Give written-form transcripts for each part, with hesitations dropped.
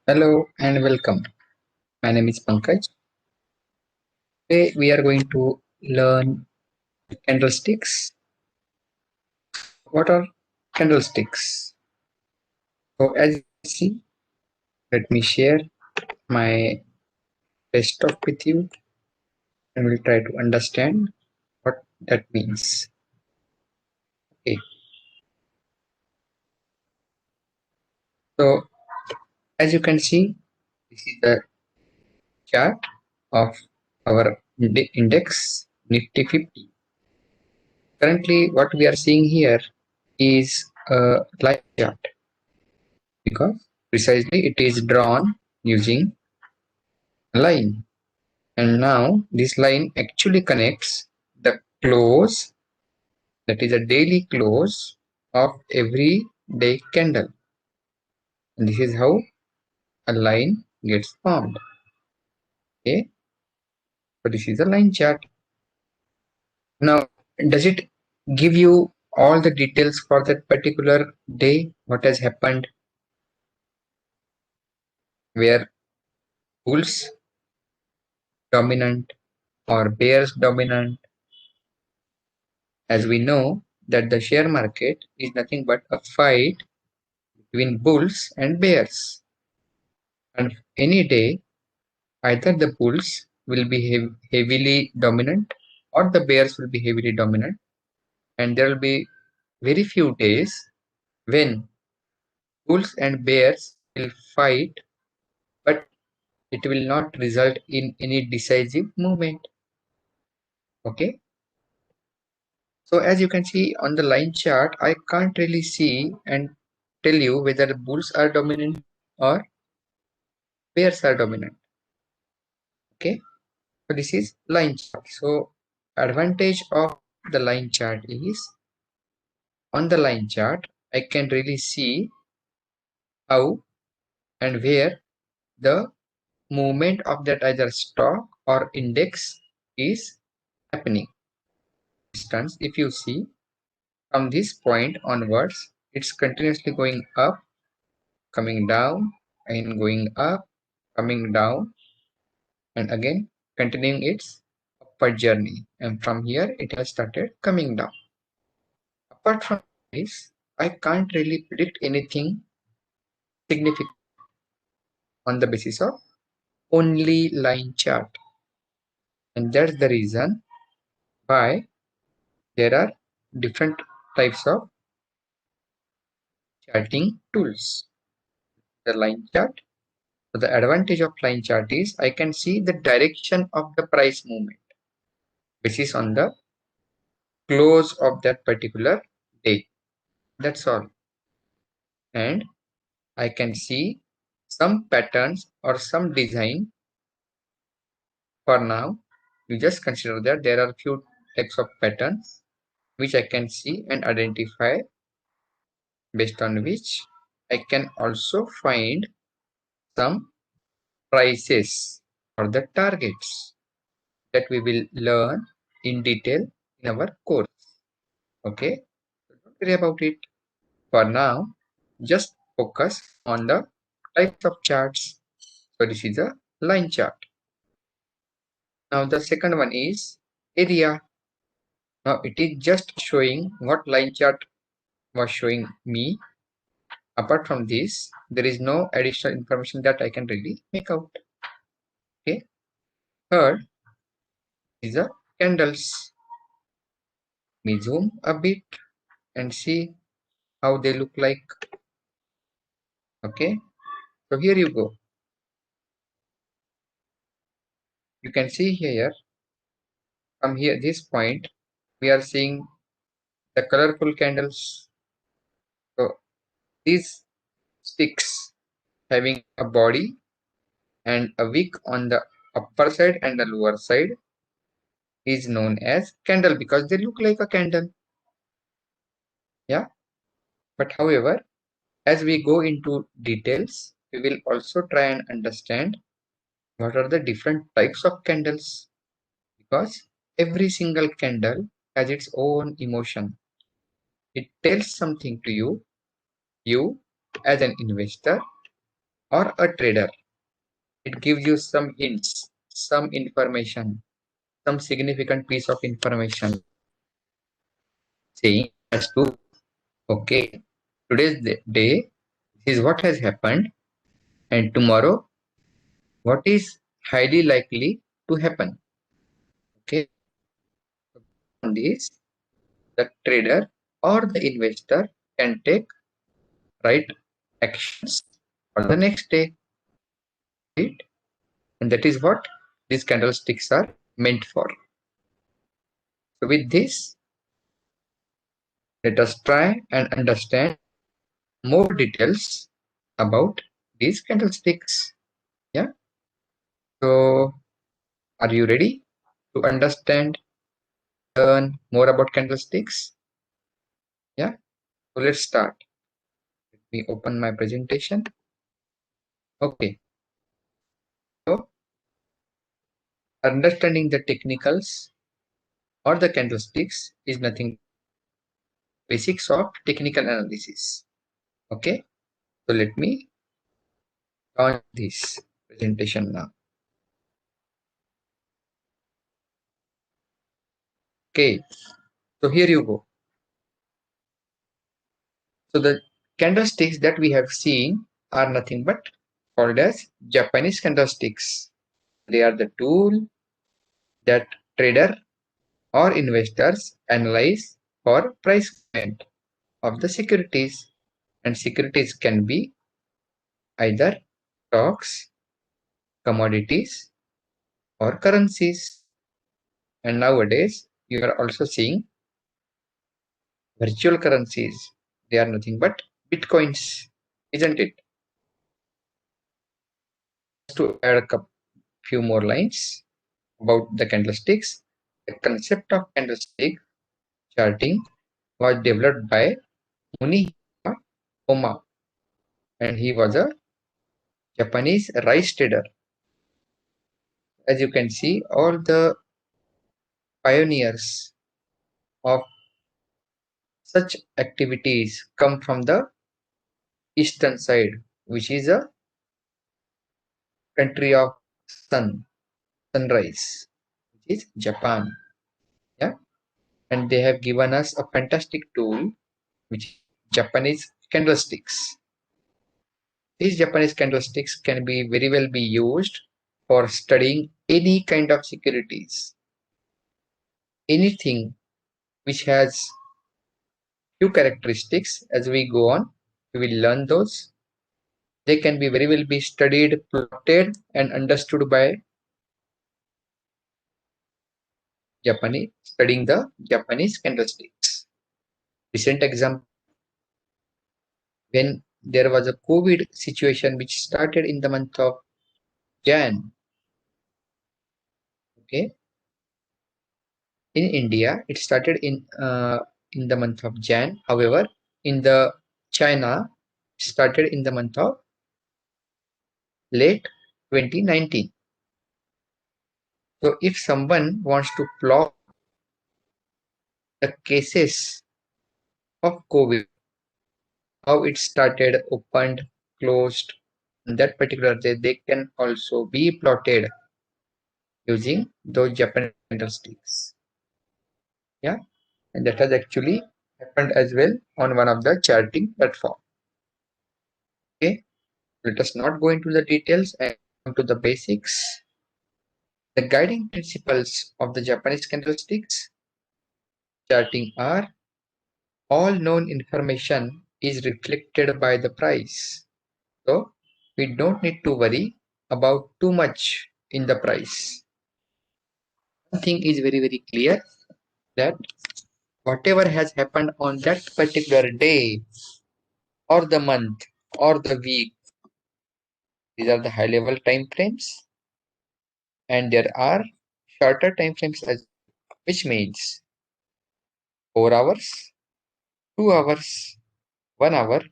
Hello and welcome. My name is Pankaj. Today we are going to learn candlesticks. What are candlesticks? So as you see, let me share my desktop with you and we'll try to understand what that means. Okay. So as you can see, this is the chart of our index Nifty 50. Currently what we are seeing here is a live chart because precisely it is drawn using a line, and now this line actually connects the close, that is a daily close of every day candle, and this is how a line gets formed. Okay, so this is a line chart. Now does it give you all the details for that particular day, what has happened, where bulls dominant or bears dominant? As we know that the share market is nothing but a fight between bulls and bears, and any day either the bulls will be heavily dominant or the bears will be heavily dominant, and there will be very few days when bulls and bears will fight, but it will not result in any decisive movement. Okay, so as you can see on the line chart, I can't really see and tell you whether the bulls are dominant or bears are dominant. Okay, so this is line chart. So advantage of the line chart is, on the line chart I can really see how and where the movement of that either stock or index is happening. For instance, if you see from this point onwards, it's continuously going up, coming down, and going up, coming down, and again continuing its upward journey, and from here it has started coming down. Apart from this, I can't really predict anything significant on the basis of only line chart, and that's the reason why there are different types of charting tools. The line chart. So the advantage of line chart is I can see the direction of the price movement, which is on the close of that particular day. That's all. And I can see some patterns or some design. For now, you just consider that there are few types of patterns which I can see and identify, based on which I can also find some prices or the targets that we will learn in detail in our course. Okay, so don't worry about it. For now, just focus on the types of charts. So this is a line chart. Now the second one is area. Now it is just showing what line chart was showing me. Apart from this, there is no additional information that I can really make out. Okay. Third is the candles. Let me zoom a bit and see how they look like. Okay. So here you go. You can see here, from here, this point, we are seeing the colorful candles. So these sticks having a body and a wick on the upper side and the lower side is known as candle because they look like a candle. Yeah, but however, as we go into details, we will also try and understand what are the different types of candles, because every single candle has its own emotion. It tells something to you, you as an investor, or a trader. It gives you some hints, some information, some significant piece of information saying as to, okay, today's day, this is what has happened, and tomorrow, what is highly likely to happen. Okay, on this, the trader or the investor can take right actions for the next day, right? And that is what these candlesticks are meant for. So with this, let us try and understand more details about these candlesticks. Yeah. So are you ready to understand, learn more about candlesticks? Yeah. So let's start. Let me open my presentation. Okay. So understanding the technicals or the candlesticks is nothing basics of technical analysis. Okay. So let me launch this presentation now. Okay. So here you go. So the candlesticks that we have seen are nothing but called as Japanese candlesticks. They are the tool that trader or investors analyze for price movement of the securities. And securities can be either stocks, commodities, or currencies. And nowadays, you are also seeing virtual currencies. They are nothing but bitcoins, isn't it? Just to add a few more lines about the candlesticks, the concept of candlestick charting was developed by Munihisa Oma, and he was a Japanese rice trader. As you can see, all the pioneers of such activities come from the eastern side, which is a country of sunrise, which is Japan. Yeah, and they have given us a fantastic tool, which is Japanese candlesticks. These Japanese candlesticks can be very well be used for studying any kind of securities. Anything which has few characteristics. As we go on, we will learn those. They can be very well be studied, plotted, and understood by Japanese, studying the Japanese candlesticks. Recent example, when there was a COVID situation which started in the month of Jan, okay, in India, it started in the month of Jan. However, in the China, it started in the month of late 2019. So if someone wants to plot the cases of COVID, how it started, opened, closed, on that particular day, they can also be plotted using those Japanese candlesticks. Yeah, and that has actually happened as well on one of the charting platform. Okay, let us not go into the details and come to the basics. The guiding principles of the Japanese candlesticks charting are: all known information is reflected by the price. So we don't need to worry about too much in the price. One thing is very, very clear, that whatever has happened on that particular day or the month or the week, these are the high level time frames, and there are shorter time frames as, which means 4 hours, 2 hours, 1 hour,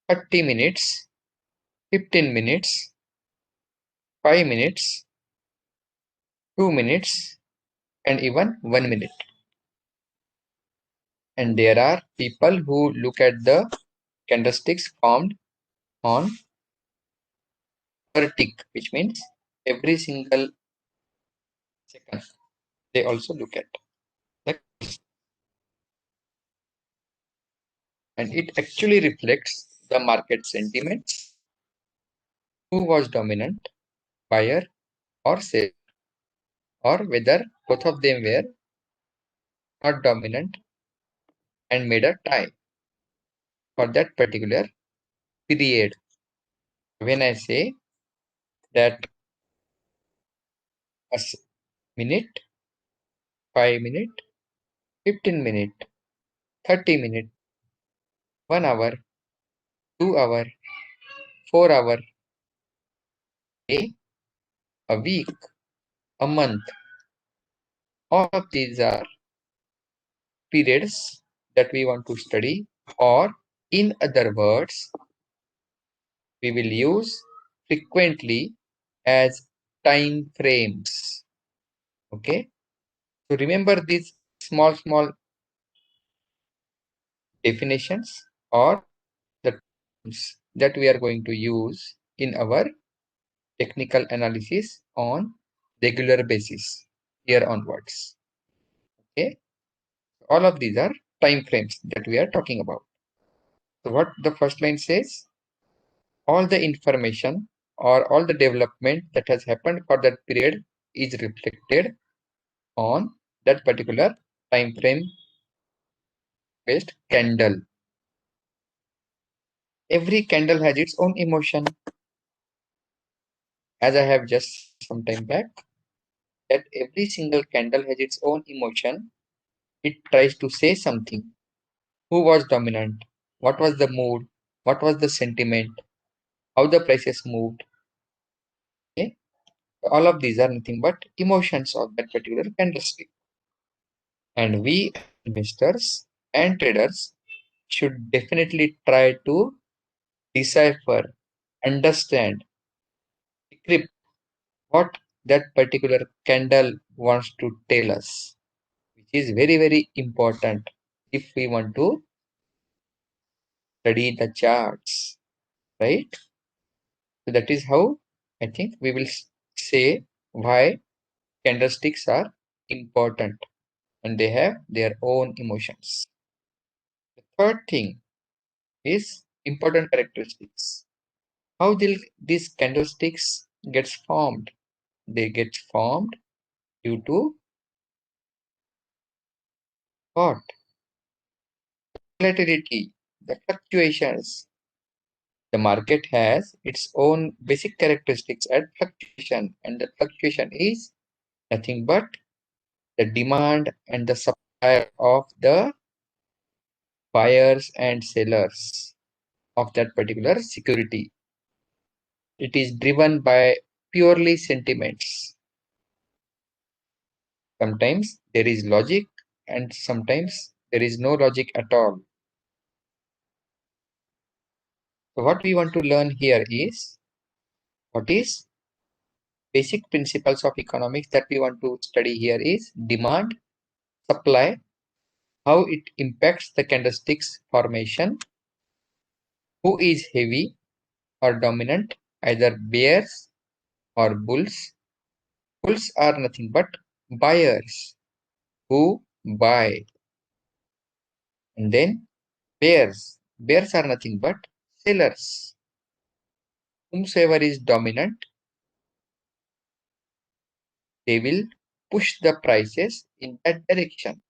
30 minutes, 15 minutes, 5 minutes, 2 minutes, and even 1 minute. And there are people who look at the candlesticks formed on per tick, which means every single second they also look at. And it actually reflects the market sentiments, who was dominant, buyer or seller, or whether both of them were not dominant and made a tie for that particular period. When I say that a minute, 5 minute, 15 minute, 30 minute, 1 hour, 2 hour, 4 hour, a week, a month, all of these are periods that we want to study, or in other words, we will use frequently as time frames. Okay, so remember these small definitions or the terms that we are going to use in our technical analysis on regular basis here onwards. Okay, all of these are time frames that we are talking about. So what the first line says, all the information or all the development that has happened for that period is reflected on that particular time frame based candle. Every candle has its own emotion, as I have just some time back, that every single candle has its own emotion. It tries to say something. Who was dominant? What was the mood? What was the sentiment? How the prices moved? Okay? All of these are nothing but emotions of that particular candlestick. And we investors and traders should definitely try to decipher, understand, decrypt what that particular candle wants to tell us, which is very important if we want to study the charts, right? So that is how I think we will say why candlesticks are important and they have their own emotions. The third thing is important characteristics. How these candlesticks gets formed? They get formed due to what? Volatility, the fluctuations. The market has its own basic characteristics at fluctuation, and the fluctuation is nothing but the demand and the supply of the buyers and sellers of that particular security. It is driven by purely sentiments. Sometimes there is logic and sometimes there is no logic at all. So what we want to learn here is what is basic principles of economics that we want to study here is demand, supply, how it impacts the candlesticks formation, who is heavy or dominant, either bears or bulls. Bulls are nothing but buyers who buy. And then bears. Bears are nothing but sellers. Whomsoever is dominant, they will push the prices in that direction.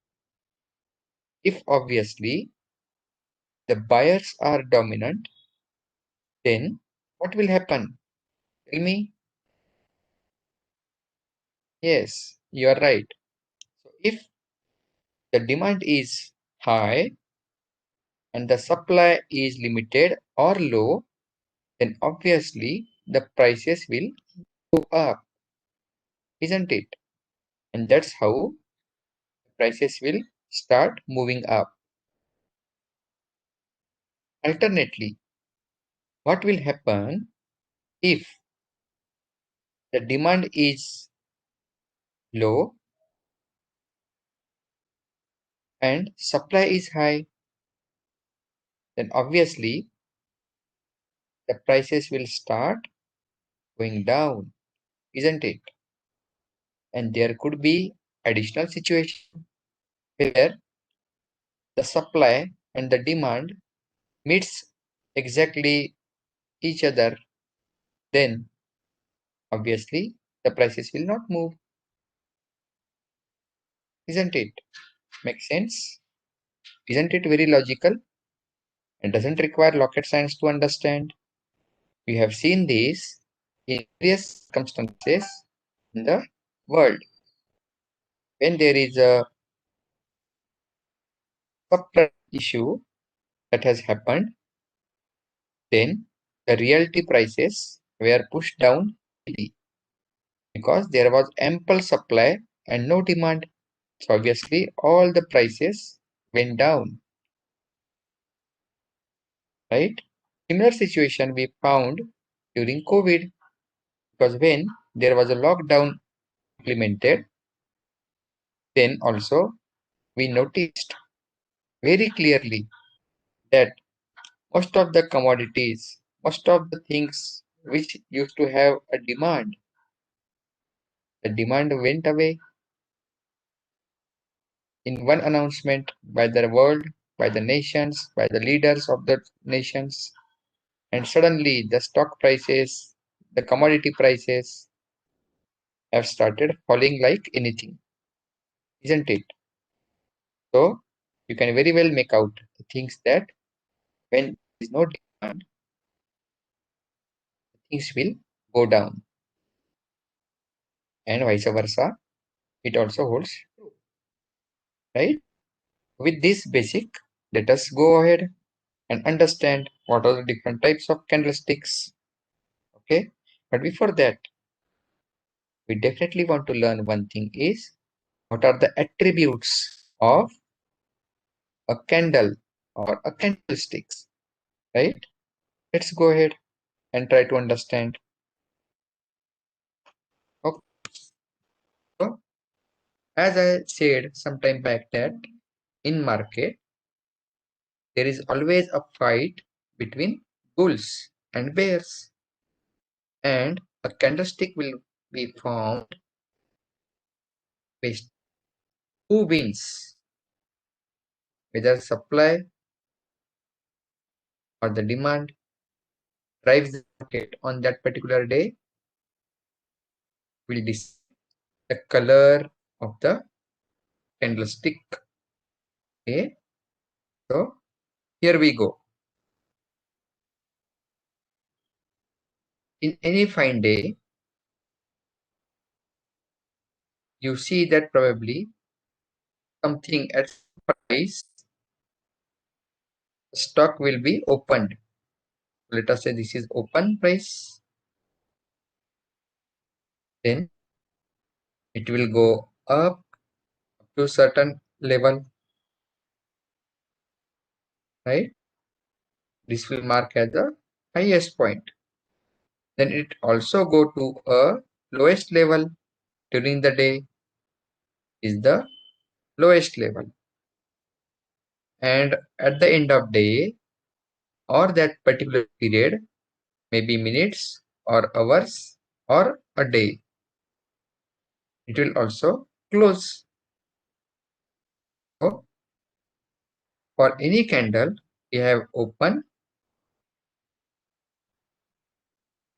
If obviously the buyers are dominant, then what will happen? Tell me. Yes, you are right. So if the demand is high and the supply is limited or low, then obviously the prices will go up, isn't it? And that's how prices will start moving up. Alternately, what will happen if the demand is low and supply is high? Then obviously the prices will start going down, isn't it? And there could be additional situation where the supply and the demand meets exactly each other, then obviously the prices will not move, isn't it? Makes sense? Isn't it very logical and doesn't require rocket science to understand? We have seen this in various circumstances in the world. When there is a supply issue that has happened, then the realty prices were pushed down because there was ample supply and no demand. So obviously all the prices went down, right? Similar situation we found during COVID, because when there was a lockdown implemented, then also we noticed very clearly that most of the commodities, most of the things which used to have a demand, the demand went away in one announcement by the world, by the nations, by the leaders of the nations, and suddenly the stock prices, the commodity prices have started falling like anything, isn't it? So you can very well make out the things that when there is no demand, things will go down, and vice versa. It also holds true, right? With this basic, let us go ahead and understand what are the different types of candlesticks. Okay, but before that, we definitely want to learn one thing is what are the attributes of a candle or a candlesticks, right? Let's go ahead and try to understand. Okay, so as I said some time back that in market there is always a fight between bulls and bears, and a candlestick will be formed based who wins, whether supply or the demand drives the market on that particular day will decide the color of the candlestick. Okay, so here we go. In any fine day, you see that probably something at price stock will be opened. Let us say this is open price, then it will go up to certain level, right? This will mark as the highest point. Then it also go to a lowest level during the day is the lowest level. And at the end of day or that particular period, maybe minutes or hours or a day, it will also close. So for any candle, we have open,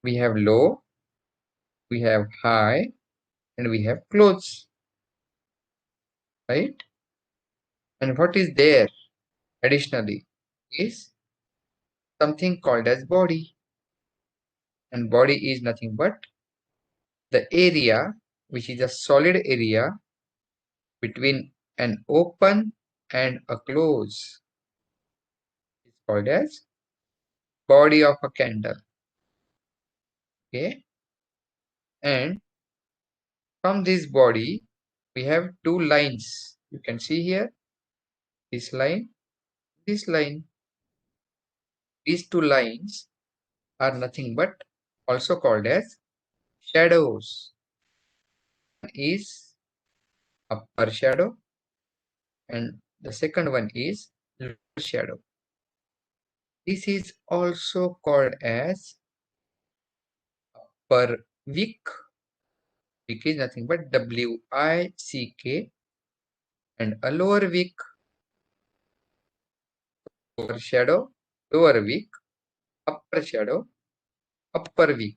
we have low, we have high, and we have close, right? And what is there additionally is something called as body. And body is nothing but the area which is a solid area between an open and a close. It's called as body of a candle. Okay, and from this body we have two lines. You can see here this line, this line. These two lines are nothing but also called as shadows. One is upper shadow and the second one is lower shadow. This is also called as upper wick. Wick is nothing but WICK, and a lower wick, lower shadow, lower wick, upper shadow, upper wick.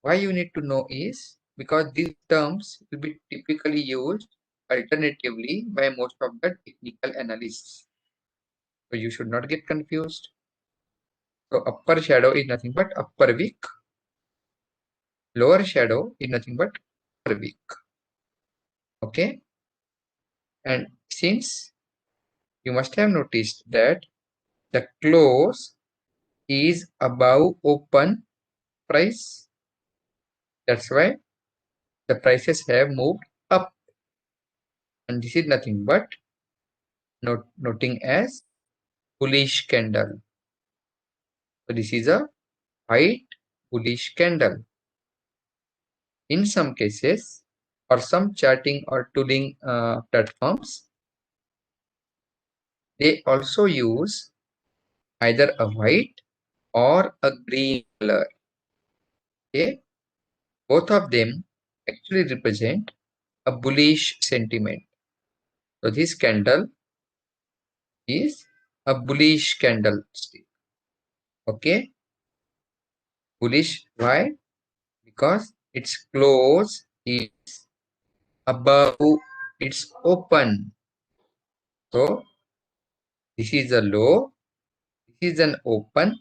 Why you need to know is because these terms will be typically used alternatively by most of the technical analysts. So you should not get confused. So upper shadow is nothing but upper wick. Lower shadow is nothing but lower wick. Okay. And since you must have noticed that the close is above open price, that's why the prices have moved up. And this is nothing but noting as bullish candle. So this is a white bullish candle. In some cases, or some charting or tooling platforms, they also use either a white or a green color. Okay, both of them actually represent a bullish sentiment. So this candle is a bullish candlestick. Okay, bullish. Why? Because its close is above its open. So this is a low, this is an open,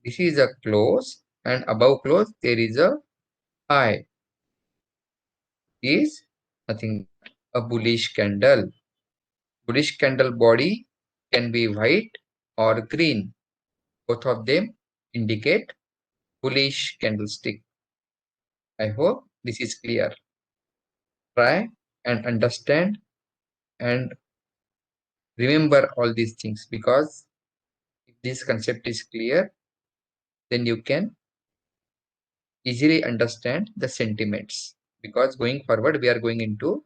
this is a close, and above close there is a high. Is nothing but a bullish candle. Bullish candle body can be white or green. Both of them indicate bullish candlestick. I hope this is clear. Try and understand and remember all these things, because if this concept is clear, then you can easily understand the sentiments, because going forward we are going into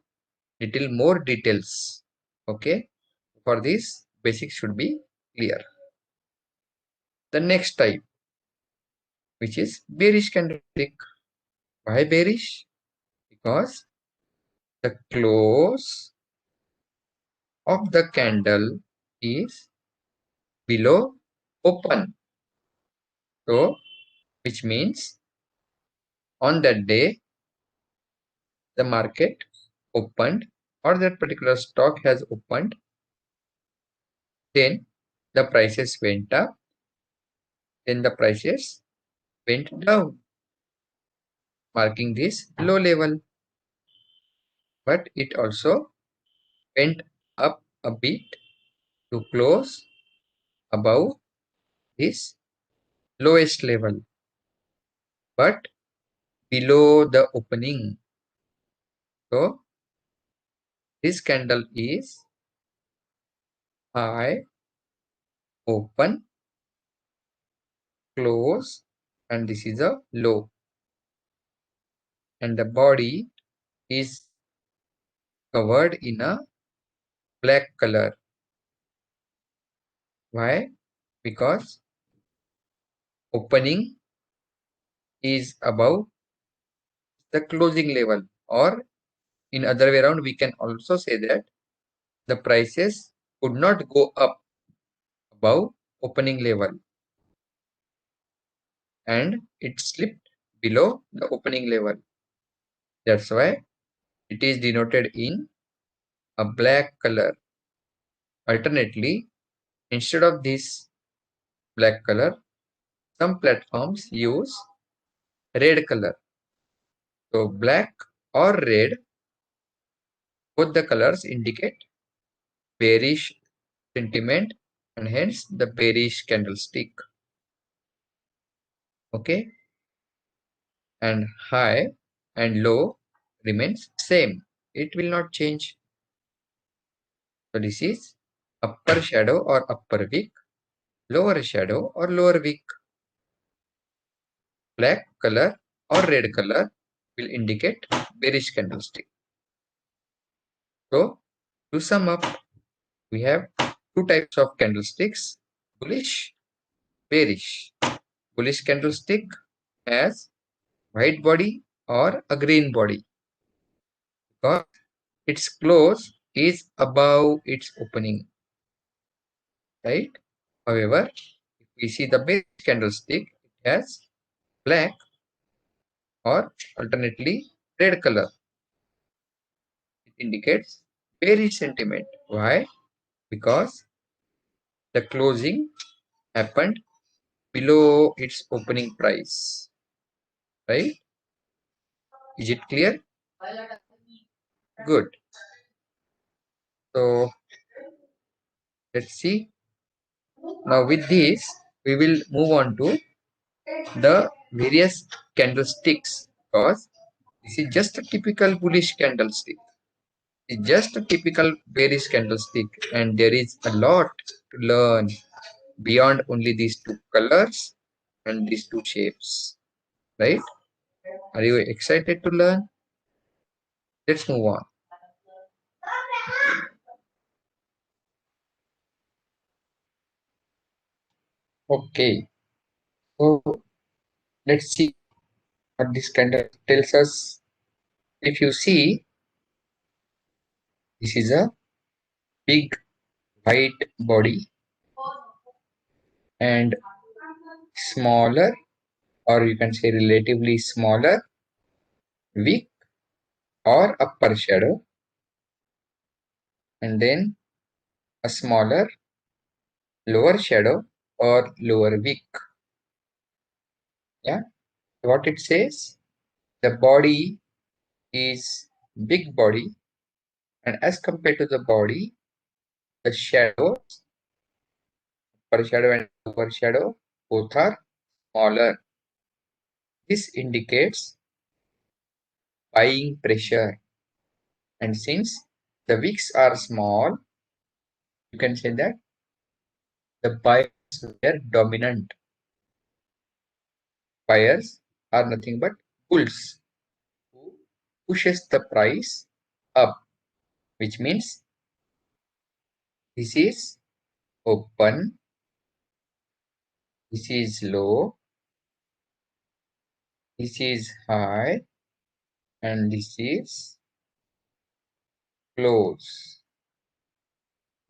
little more details. Okay, for this basics should be clear. The next type, which is bearish candlestick. Why bearish? Because the close of the candle is below open. So which means on that day the market opened, or that particular stock has opened, then the prices went up, then the prices went down, marking this low level. But it also went up a bit to close above this lowest level, but below the opening. So this candle is high, open, close, and this is a low. And the body is covered in a black color. Why? Because opening is above the closing level, or in other way around we can also say that the prices could not go up above opening level, and it slipped below the opening level. That's why it is denoted in a black color. Alternately, instead of this black color, some platforms use red color. So black or red, both the colors indicate bearish sentiment, and hence the bearish candlestick. Okay, and high and low remains same. It will not change. So this is upper shadow or upper wick, lower shadow or lower wick. Black color or red color will indicate bearish candlestick. So to sum up, we have two types of candlesticks: bullish, bearish. Bullish candlestick has white body or a green body because its close is above its opening, right? However, if we see the bearish candlestick, it has black or alternately red color. It indicates bearish sentiment. Why? Because the closing happened below its opening price, right? Is it clear? Good. So let's see. Now with this, we will move on to the various candlesticks because this is just a typical bullish candlestick. It's just a typical bearish candlestick, and there is a lot to learn beyond only these two colors and these two shapes, right? Are you excited to learn? Let's move on. Okay, so let's see what this candle tells us. If you see, this is a big white body and smaller, or you can say relatively smaller wick or upper shadow, and then a smaller lower shadow or lower wick. Yeah, what it says, the body is big body, and as compared to the body, the shadows, upper shadow and lower shadow, both are smaller. This indicates buying pressure, and since the wicks are small, you can say that the buyers were dominant. Buyers are nothing but bulls who pushes the price up, which means this is open, this is low, this is high, and this is close.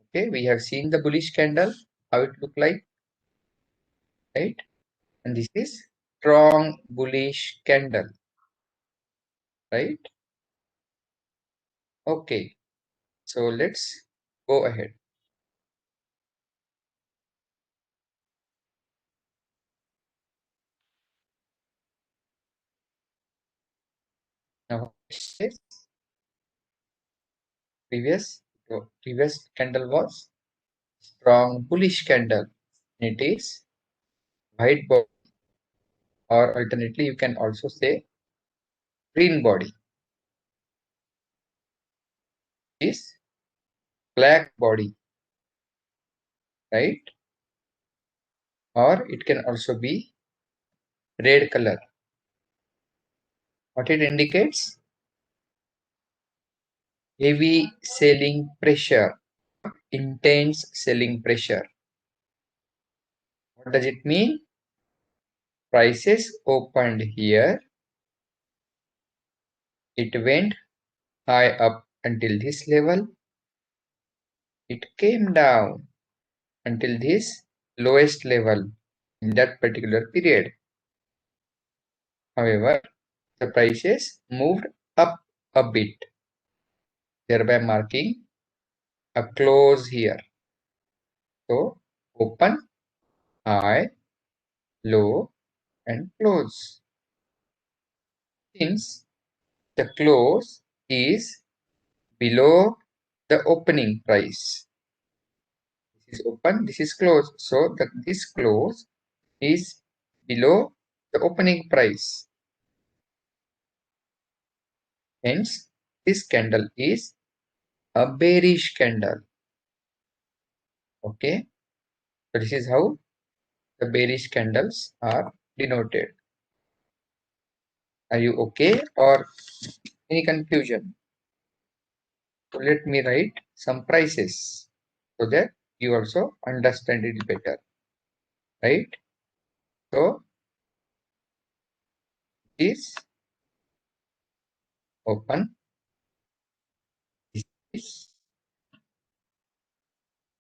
Okay, we have seen the bullish candle, how it look like, right? And this is strong bullish candle, right? Okay, so let's go ahead. Now, this previous candle was strong bullish candle. It is white body, or alternately, you can also say green body. Is black body, right? Or it can also be red color. What it indicates? Heavy selling pressure, intense selling pressure. What does it mean? Prices opened here. It went high up until this level. It came down until this lowest level in that particular period. However, the prices moved up a bit, thereby marking a close here. So, open, high, low, and close. Since the close is below the opening price, this is open, this is close. So, this close is below the opening price. Hence, this candle is a bearish candle. Okay, so this is how the bearish candles are denoted. Are you okay or any confusion? So let me write some prices so that you also understand it better, right? So is open, this is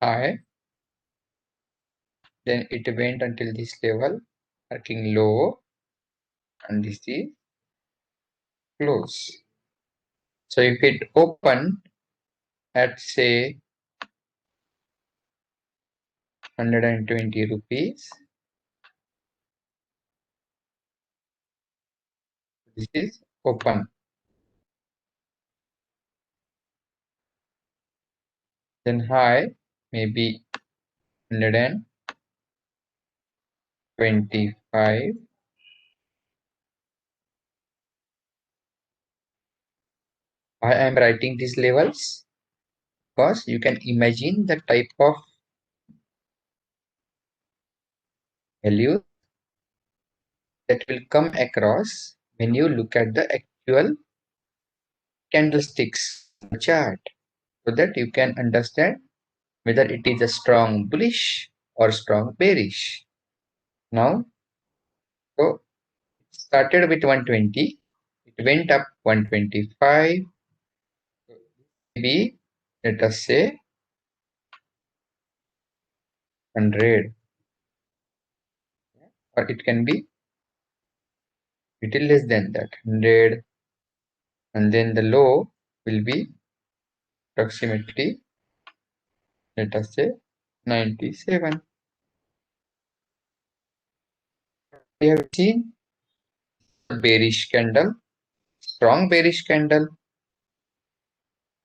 high, then it went until this level, marking low, and this is close. So if it open at say 120 rupees, this is open. Then high maybe 125. Why I am writing these levels? Because you can imagine the type of value that will come across when you look at the actual candlesticks chart, so that you can understand whether it is a strong bullish or strong bearish. Now, so it started with 120, it went up 125, maybe let us say 100, or it can be little less than that, 100, and then the low will be approximately, let us say 97. We have seen the bearish candle, strong bearish candle,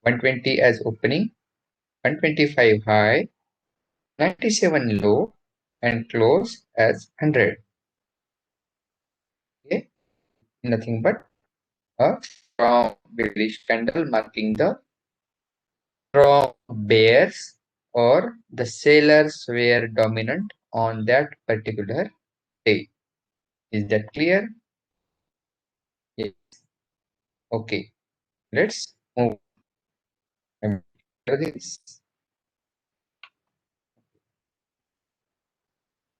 120 as opening, 125 high, 97 low, and close as 100. Okay, nothing but a strong bearish candle marking the strong bears, or the sellers were dominant on that particular day. Is that clear? Yes. Okay, let's move on to this.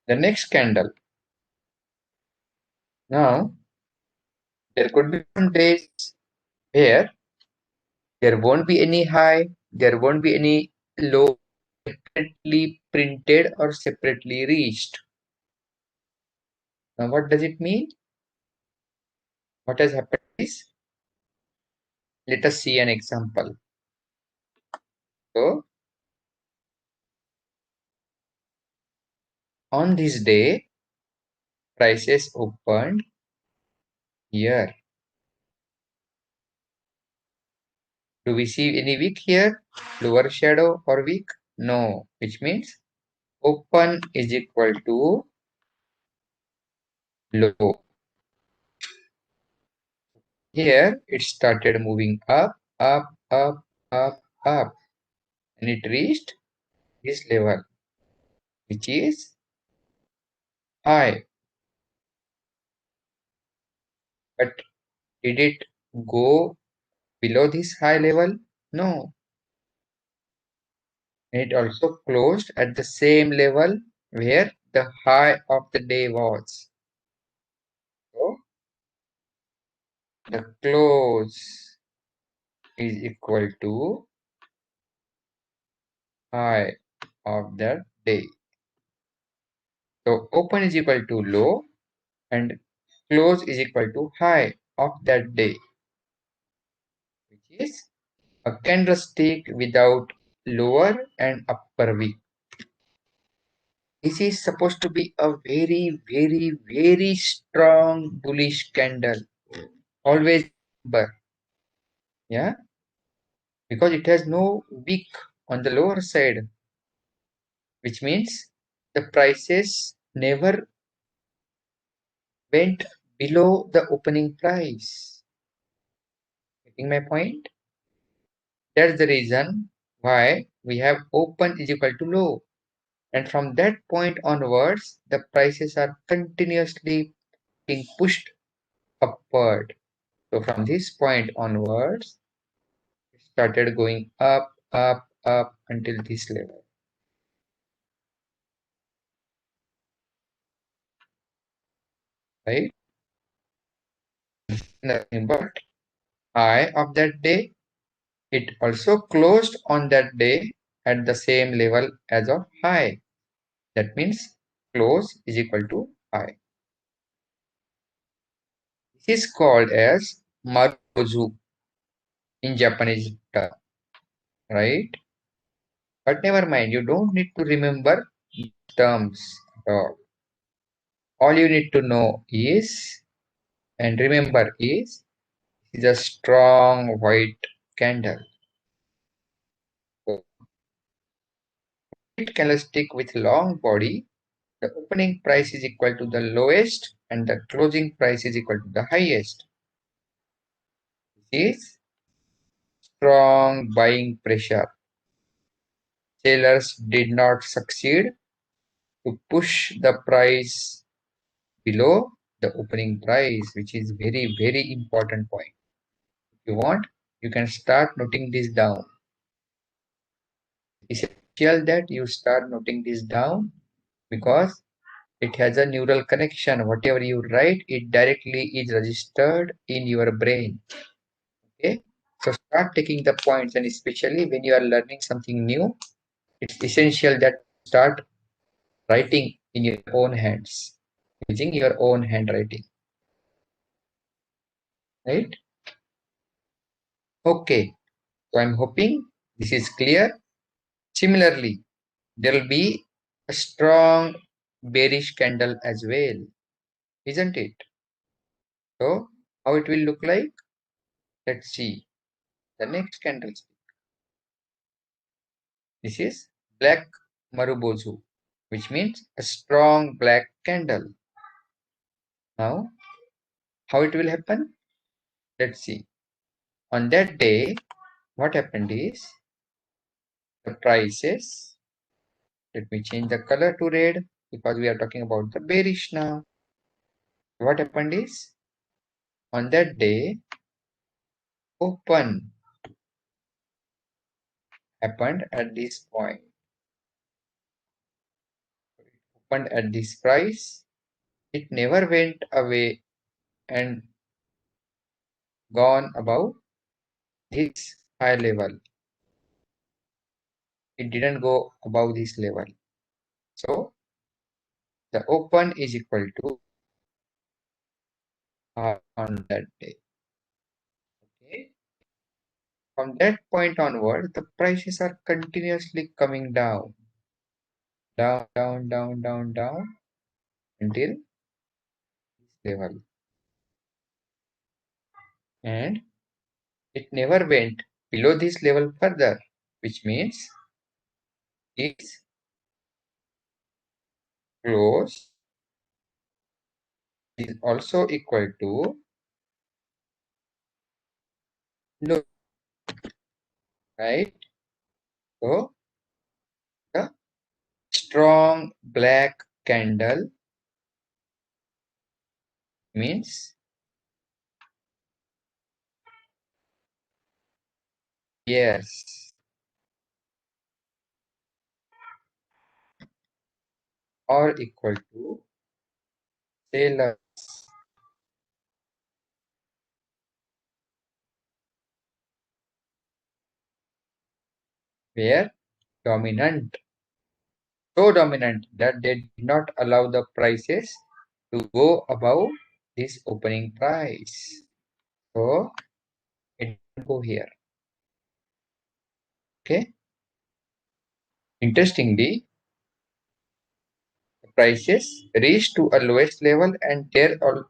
The next candle. Now, there could be some days where there won't be any high, there won't be any low separately printed or separately reached. Now, what does it mean? What has happened is, let us see an example. So, on this day, prices opened here. Do we see any wick here? Lower shadow or wick? No, which means open is equal to low. Here it started moving up, up, up, up, up, and it reached this level, which is high. But did it go below this high level? No. It also closed at the same level where the high of the day was. So the close is equal to high of that day. So open is equal to low and close is equal to high of that day, which is a candlestick without lower and upper wick. This is supposed to be a very, very, very strong bullish candle. Always remember, yeah, because it has no wick on the lower side, which means the prices never went below the opening price. Getting my point? That's the reason why we have open is equal to low. And from that point onwards, the prices are continuously being pushed upward. So from this point onwards, it started going up, up, up until this level. Right? nothing but high of that day. It also closed on that day at the same level as of high. That means close is equal to high. This is called as Marubozu in Japanese term, right? But never mind, you don't need to remember terms at all. All you need to know is and remember is a strong white candle. So, white candlestick with long body, the opening price is equal to the lowest and the closing price is equal to the highest. This is strong buying pressure. Sellers did not succeed to push the price below the opening price, which is very important point. If you want, you can start noting this down. It's essential that you start noting this down because it has a neural connection. Whatever you write, it directly is registered in your brain. Okay, so start taking the points, and especially when you are learning something new, it's essential that you start writing in your own hands, using your own handwriting, right? Okay, so I'm hoping this is clear. Similarly, there will be a strong bearish candle as well, isn't it? So how it will look like? Let's see the next candlestick. This is black marubozu, which means a strong black candle. Now, how it will happen? Let's see. On that day, what happened is the prices. Let me change the color to red because we are talking about the bearish now. What happened is on that day, open happened at this point. It opened at this price. It never went away and gone above this high level. It didn't go above this level. So the open is equal to high on that day. Okay. From that point onward, the prices are continuously coming down, down until this level. And it never went below this level further, which means it's close is also equal to low, right? So the strong black candle means yes or equal to seller, where dominant, so dominant that they did not allow the prices to go above this opening price. So it will go here. Okay. Interestingly, the prices reached to a lowest level and there already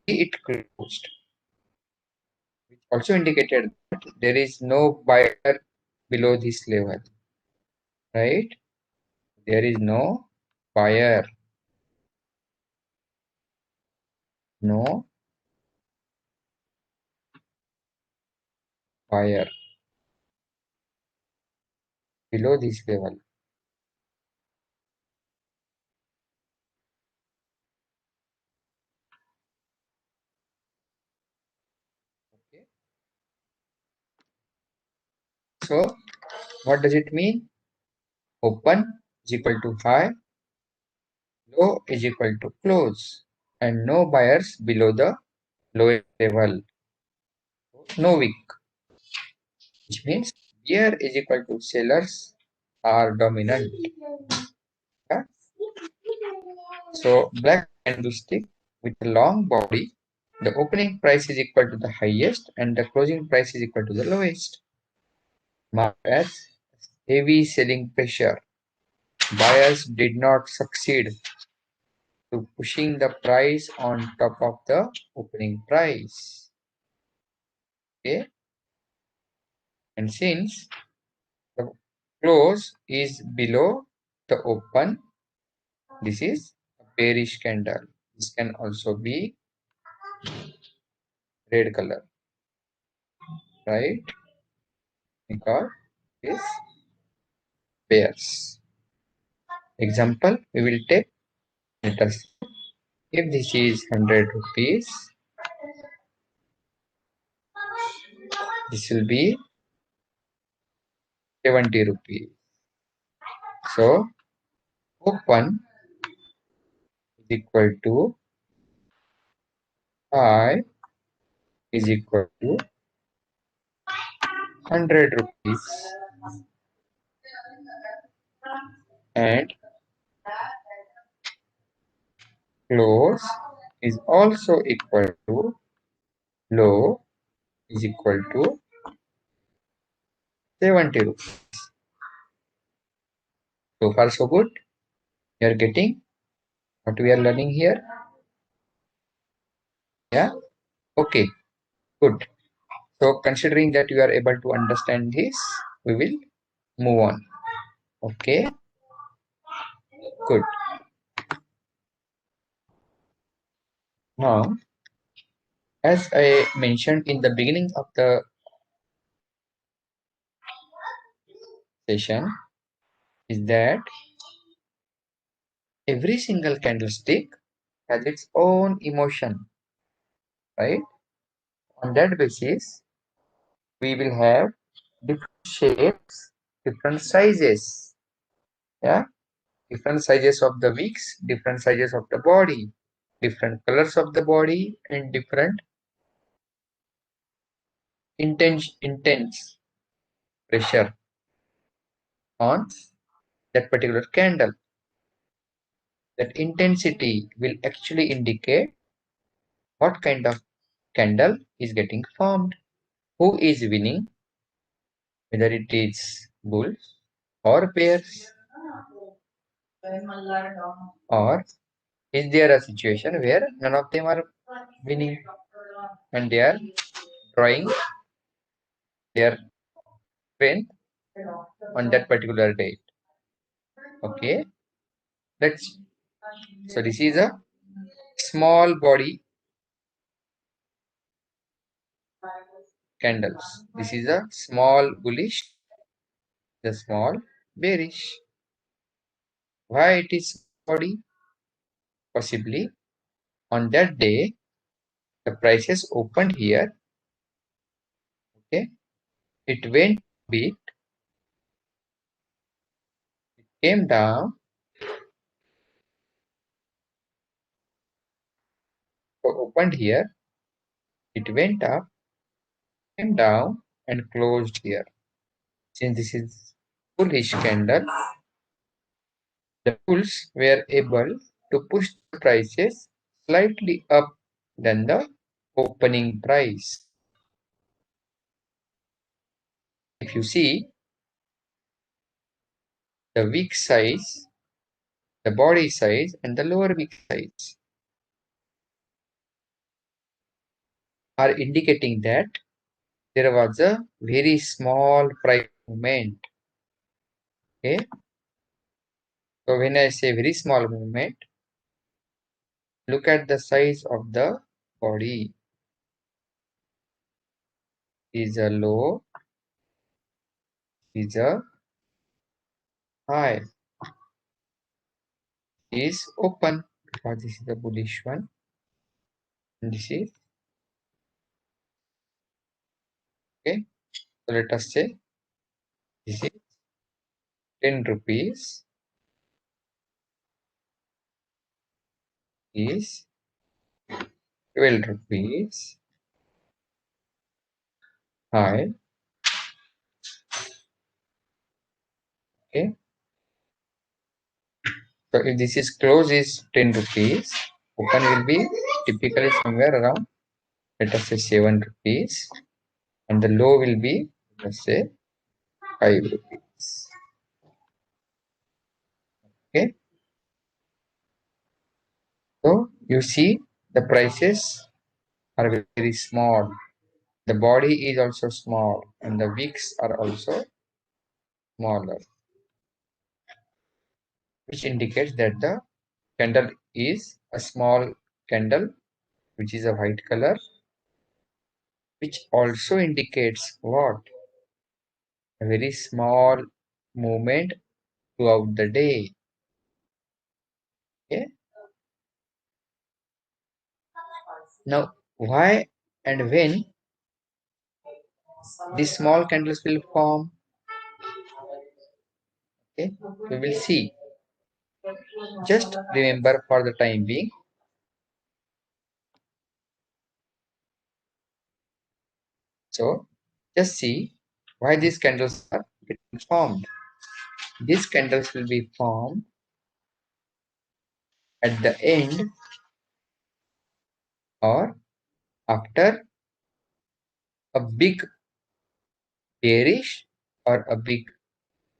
it closed, which also indicated that there is no buyer below this level, right? There is no buyer, no buyer below this level. Okay. So what does it mean? Open is equal to high, low is equal to close, and no buyers below the lowest level. no wick, which means here is equal to sellers are dominant. Yeah? So black candlestick with a long body, the opening price is equal to the highest and the closing price is equal to the lowest. Marked as heavy selling pressure. Buyers did not succeed to pushing the price on top of the opening price. Okay, and since the close is below the open, this is a bearish candle. This can also be red color, right? Because this bears. Example, we will take, let us see, if this is 100 rupees, this will be 70 rupees. So open is equal to I is equal to 100 rupees and close is also equal to low is equal to 70 rupees. So far so good. You are getting what we are learning here? Yeah. Okay. Good. So considering that you are able to understand this, we will move on. Okay. Good. Now, as I mentioned in the beginning of the session, is that every single candlestick has its own emotion, right? On that basis, we will have different shapes, different sizes, yeah, different sizes of the wicks, different sizes of the body, different colors of the body, and different intense pressure on that particular candle. That intensity will actually indicate what kind of candle is getting formed, who is winning, whether it is bulls or bears, or is there a situation where none of them are winning and they are drawing their strength on that particular date? Okay, let's. So this is a small body candles. This is a small bullish, the small bearish. Why it is body? Possibly on that day the prices opened here. Okay, it went big, came down, so opened here, it went up, came down, and closed here. Since this is bullish candle, the bulls were able to push the prices slightly up than the opening price. If you see the wick size, the body size, and the lower wick size are indicating that there was a very small price movement. Okay, so when I say very small movement, look at the size of the body. Is a low, is a high, is open because this is the bullish one, and this is okay. So let us say this is 10 rupees, is 12 rupees, high. Okay. So if this is close is 10 rupees, open will be typically somewhere around, let us say 7 rupees, and the low will be, let's say 5 rupees. Okay. So you see the prices are very small. The body is also small and the wicks are also smaller, which indicates that the candle is a small candle, which is a white color, which also indicates what? A very small movement throughout the day. Okay. Now, why and when these small candles will form? Okay, we will see. Just remember for the time being. So, just see why these candles are getting formed. These candles will be formed at the end or after a big bearish or a big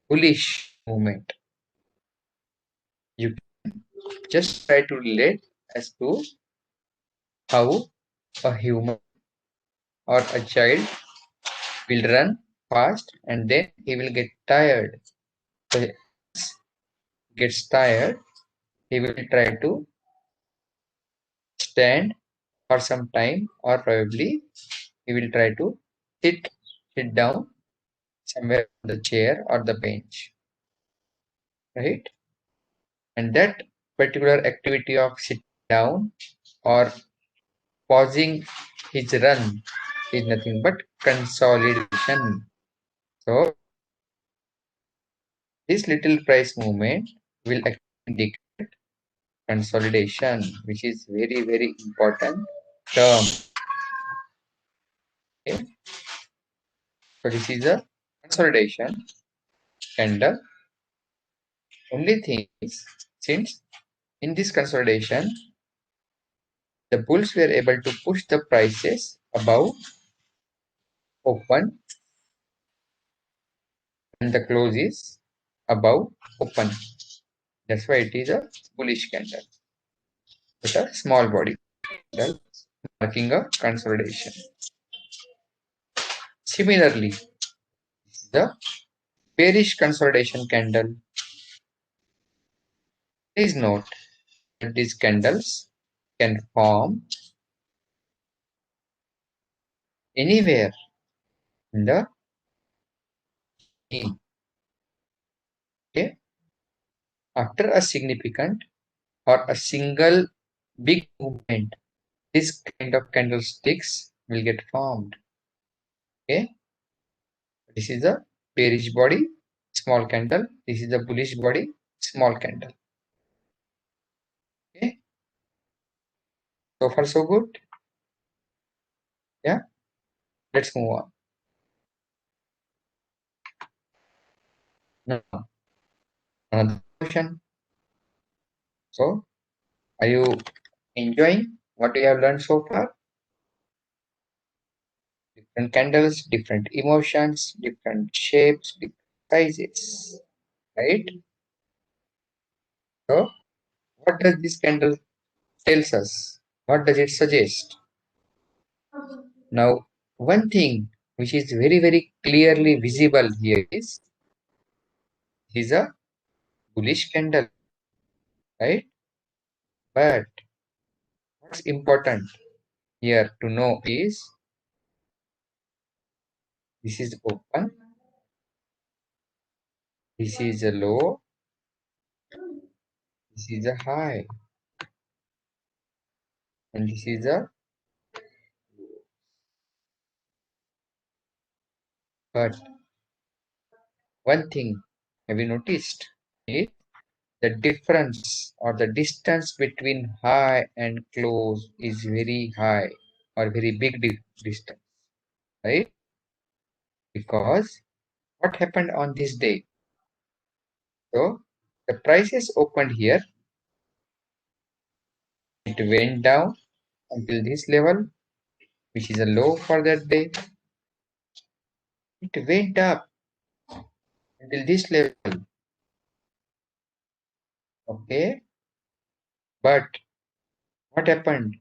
bullish movement. You just try to relate as to how a human or a child will run fast and then he will get tired. So he gets tired, he will try to stand for some time or probably he will try to sit sit down somewhere on the chair or the bench, right? And that particular activity of sitting down or pausing his run is nothing but consolidation. So this little price movement will actually indicate consolidation, which is very important term. Okay? So this is a consolidation candle. Only thing is, since in this consolidation, the bulls were able to push the prices above open and the close is above open. That's why it is a bullish candle with a small body candle marking a consolidation. Similarly, the bearish consolidation candle. Please note that these candles can form anywhere in the scene. Okay? After a significant or a single big movement, this kind of candlesticks will get formed. Okay? This is a bearish body, small candle. This is a bullish body, small candle. Okay? So far so good. Yeah? Let's move on. Now, another question. So, are you enjoying what you have learned so far? Different candles, different emotions, different shapes, different sizes, right? So, what does this candle tells us? What does it suggest? Now, one thing which is very clearly visible here is a bullish candle, right? But what's important here to know is this is open, this is a low, this is a high, and this is a but one thing have you noticed is the difference or the distance between high and close is very high or very big distance, right? because what happened on this day? So the prices opened here, it went down until this level, which is a low for that day. It went up until this level, okay? But what happened?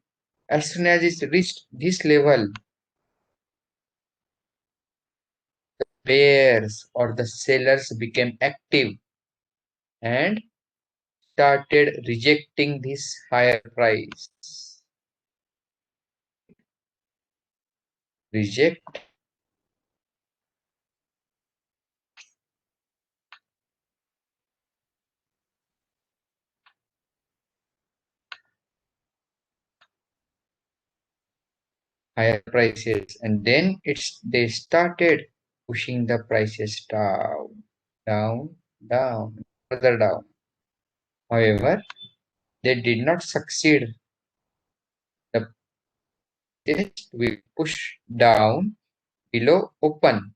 As soon as it reached this level, bears or the sellers became active and started rejecting this higher price. Reject higher prices, and then they started pushing the prices down, down, down, further down. However, they did not succeed. The price will push down below open.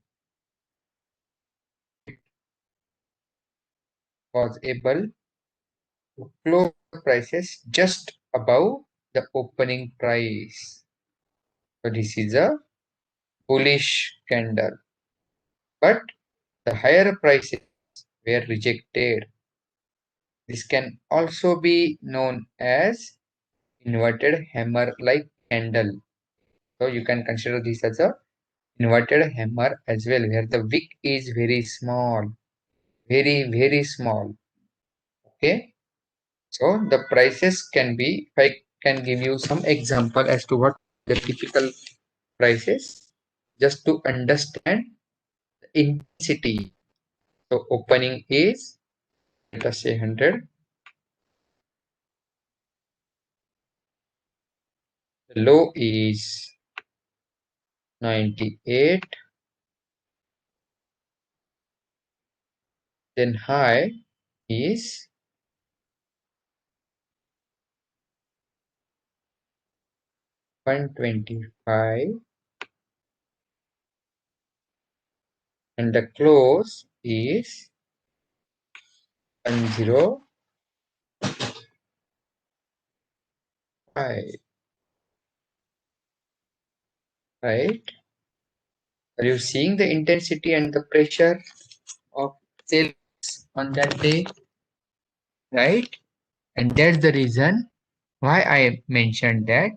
It was able to close the prices just above the opening price. So this is a bullish candle. But the higher prices were rejected. This can also be known as inverted hammer-like candle. So you can consider this as a inverted hammer as well, where the wick is very small, very small. Okay, so the prices can be, if I can give you some example as to what the typical prices, just to understand the intensity. So opening is, let us say 100. The low is 98. Then high is 125. And the close is 105. Right? Are you seeing the intensity and the pressure of sales on that day? Right? And that's the reason why I mentioned that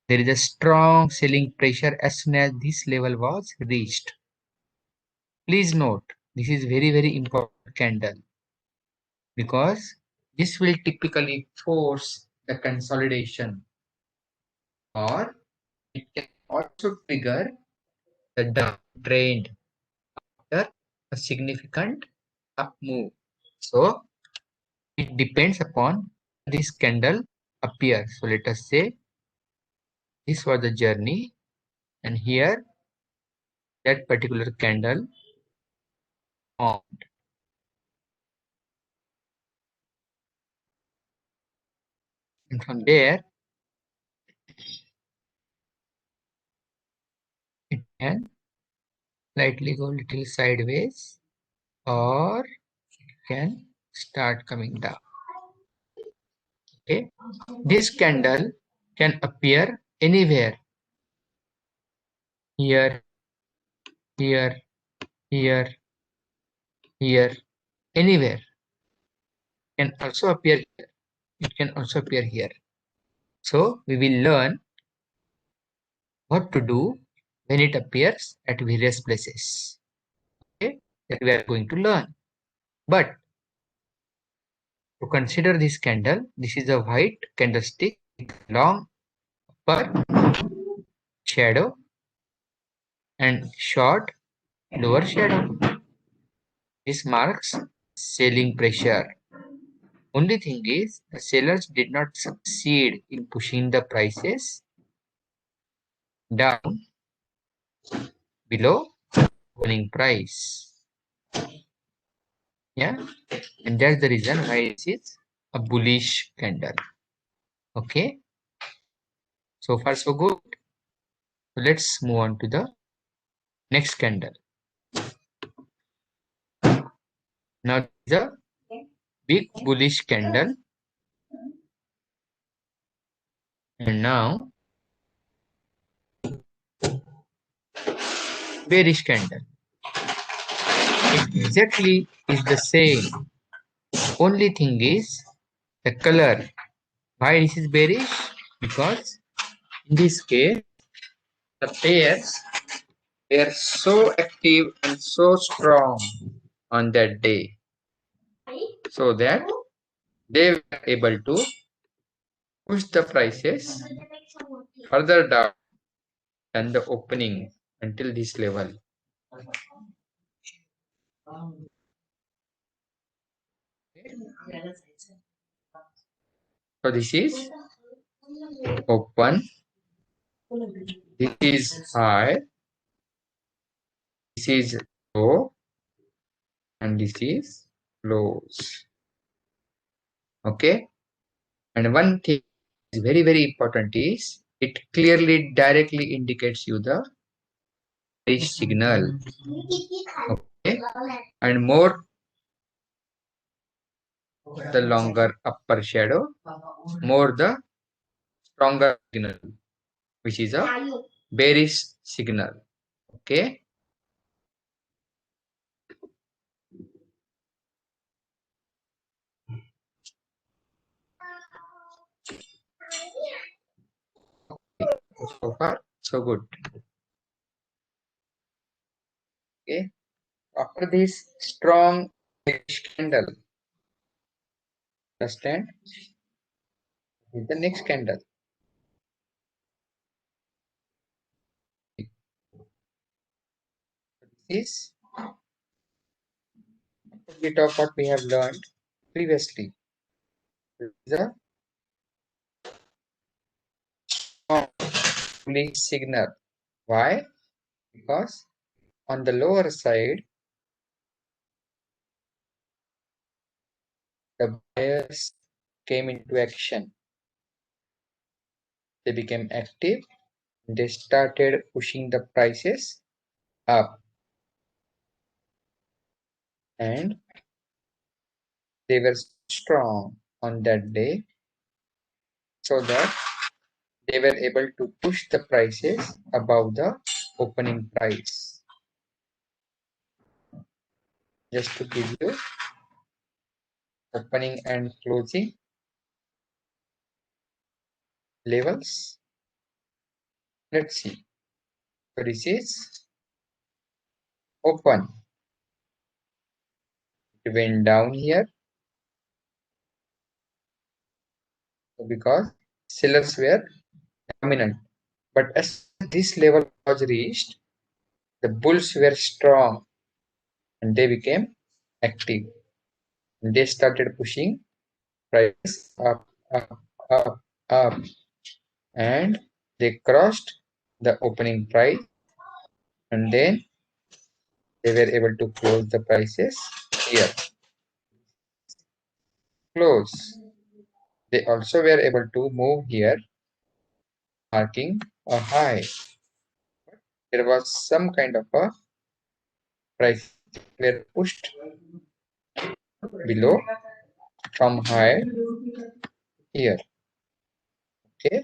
there is a strong selling pressure as soon as this level was reached. Please note, this is very important candle because this will typically force the consolidation, or it can also trigger the downtrend after a significant up move. So it depends upon this candle appears. So let us say this was the journey, and here that particular candle formed. And from there it can slightly go little sideways, or can start coming down. Okay, this candle can appear anywhere, here, here, here, here, anywhere. Can also appear here. It can also appear here. So we will learn what to do when it appears at various places. Okay, that we are going to learn. But to consider this candle, this is a white candlestick with long upper shadow and short lower shadow. This marks selling pressure. Only thing is, the sellers did not succeed in pushing the prices down below opening price. Yeah, and that's the reason why this is a bullish candle. Okay, so far so good. So let's move on to the next candle. Now the big bullish candle, and now bearish candle. It exactly is the same. Only thing is the color. Why this is bearish? Because in this case the pairs were so active and so strong on that day, so that they were able to push the prices further down than the opening until this level. So this is open, this is high, this is low, and this is lows. Okay, and one thing is very important is it clearly directly indicates you the bearish signal. Okay, and more the longer upper shadow, more the stronger signal, which is a bearish signal. Okay, so far so good. Okay, after this strong bearish candle, understand, is the next candle. This is a bit of what we have learned previously. This is a strong bullish signal. Why? Because on the lower side, the buyers came into action. They became active. They started pushing the prices up, and they were strong on that day, so that they were able to push the prices above the opening price. Just to give you opening and closing levels, let's see. So this is open. It went down here because sellers were dominant. But as this level was reached, the bulls were strong and they became active. And they started pushing prices up, up, up, up, and they crossed the opening price, and then they were able to close the prices here. Close. They also were able to move here, marking a high. There was some kind of a price were pushed below from high here. Okay,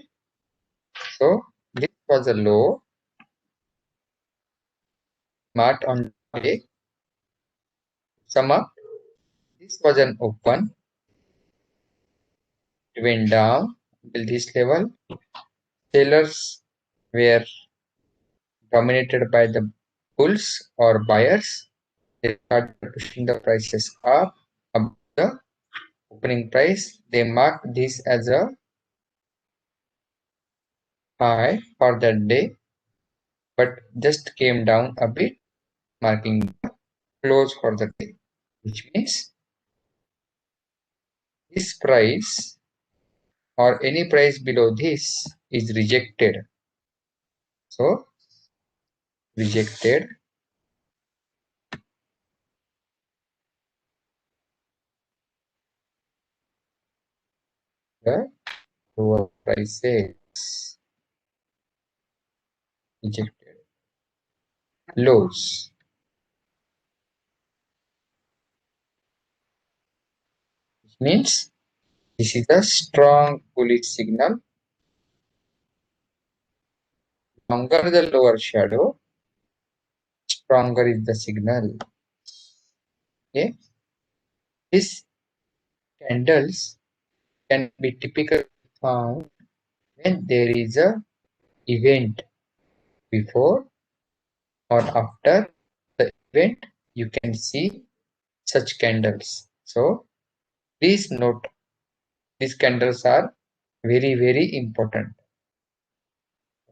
so this was a low marked on day. Sum up, this was an open. It went down till this level. Sellers were dominated by the bulls or buyers. They started pushing the prices up above the opening price. They marked this as a high for that day, but just came down a bit, marking the close for the day, which means this price or any price below this is rejected. So rejected the lower prices, rejected lows. means this is a strong bullish signal. Longer the lower shadow, stronger is the signal. Okay, these candles can be typically found when there is a event before or after the event. You can see such candles. So please note, these candles are very important.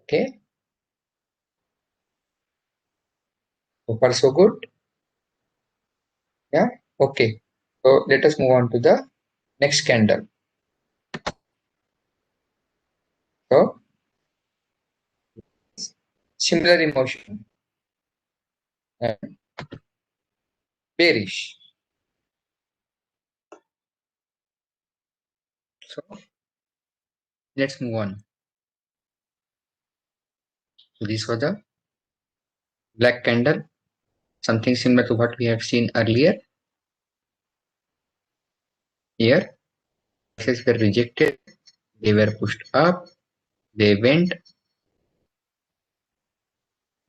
Okay, so far so good. Yeah, okay. So let us move on to the next candle. So similar emotion and bearish. So let's move on. So this was the black candle, something similar to what we have seen earlier. Here, prices were rejected, they were pushed up, they went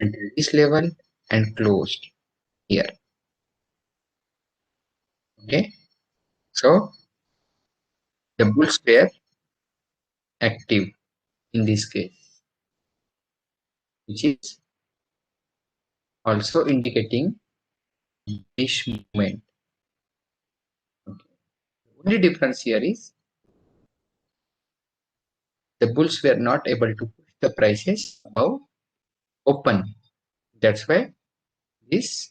until this level and closed here. Okay, so the bulls were active in this case, which is also indicating bullish movement. Okay. The only difference here is the bulls were not able to push the prices above open. That's why this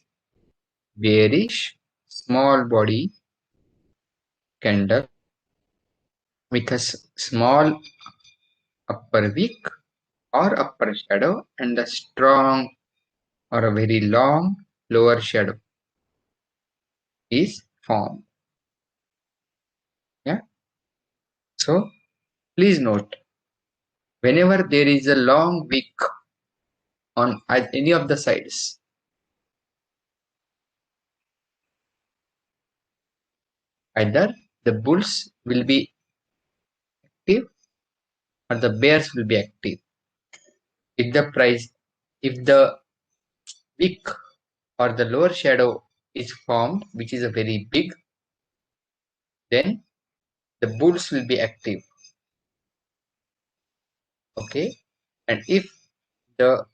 bearish small body candle with a small upper wick or upper shadow and a strong or a very long lower shadow is formed. Yeah. So please note, whenever there is a long wick on any of the sides, either the bulls will be active or the bears will be active. If the price, if the wick or the lower shadow is formed, which is a very big, then the bulls will be active. Okay, and if the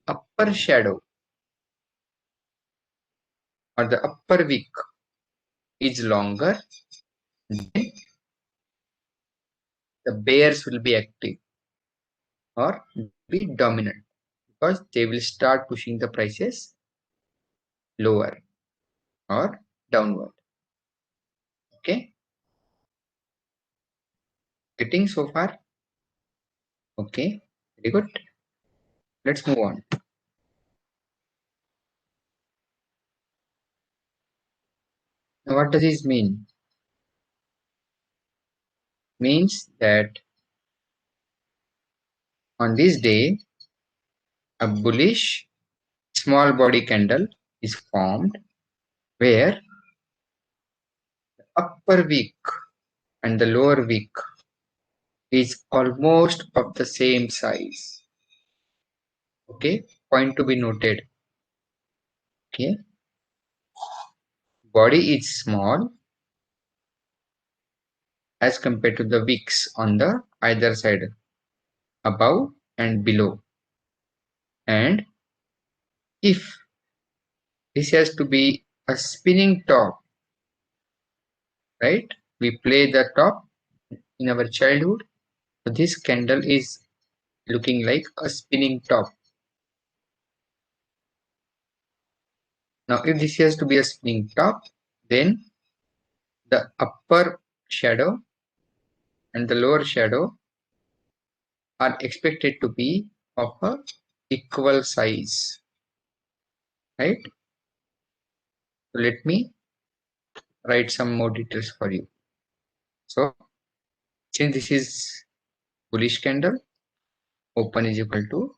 upper shadow or the upper wick is longer, then the bears will be active or be dominant, because they will start pushing the prices lower or downward. Okay, getting so far? Okay, very good. Let's move on. Now, what does this mean? Means that on this day, a bullish small body candle is formed where upper wick and the lower wick is almost of the same size. Okay, point to be noted. Okay, body is small as compared to the wicks on the either side, above and below. And if this has to be a spinning top, right? We play the top in our childhood. So this candle is looking like a spinning top. Now, if this has to be a spinning top, then the upper shadow and the lower shadow are expected to be of a equal size, right? So let me write some more details for you. So since this is bullish candle, open is equal to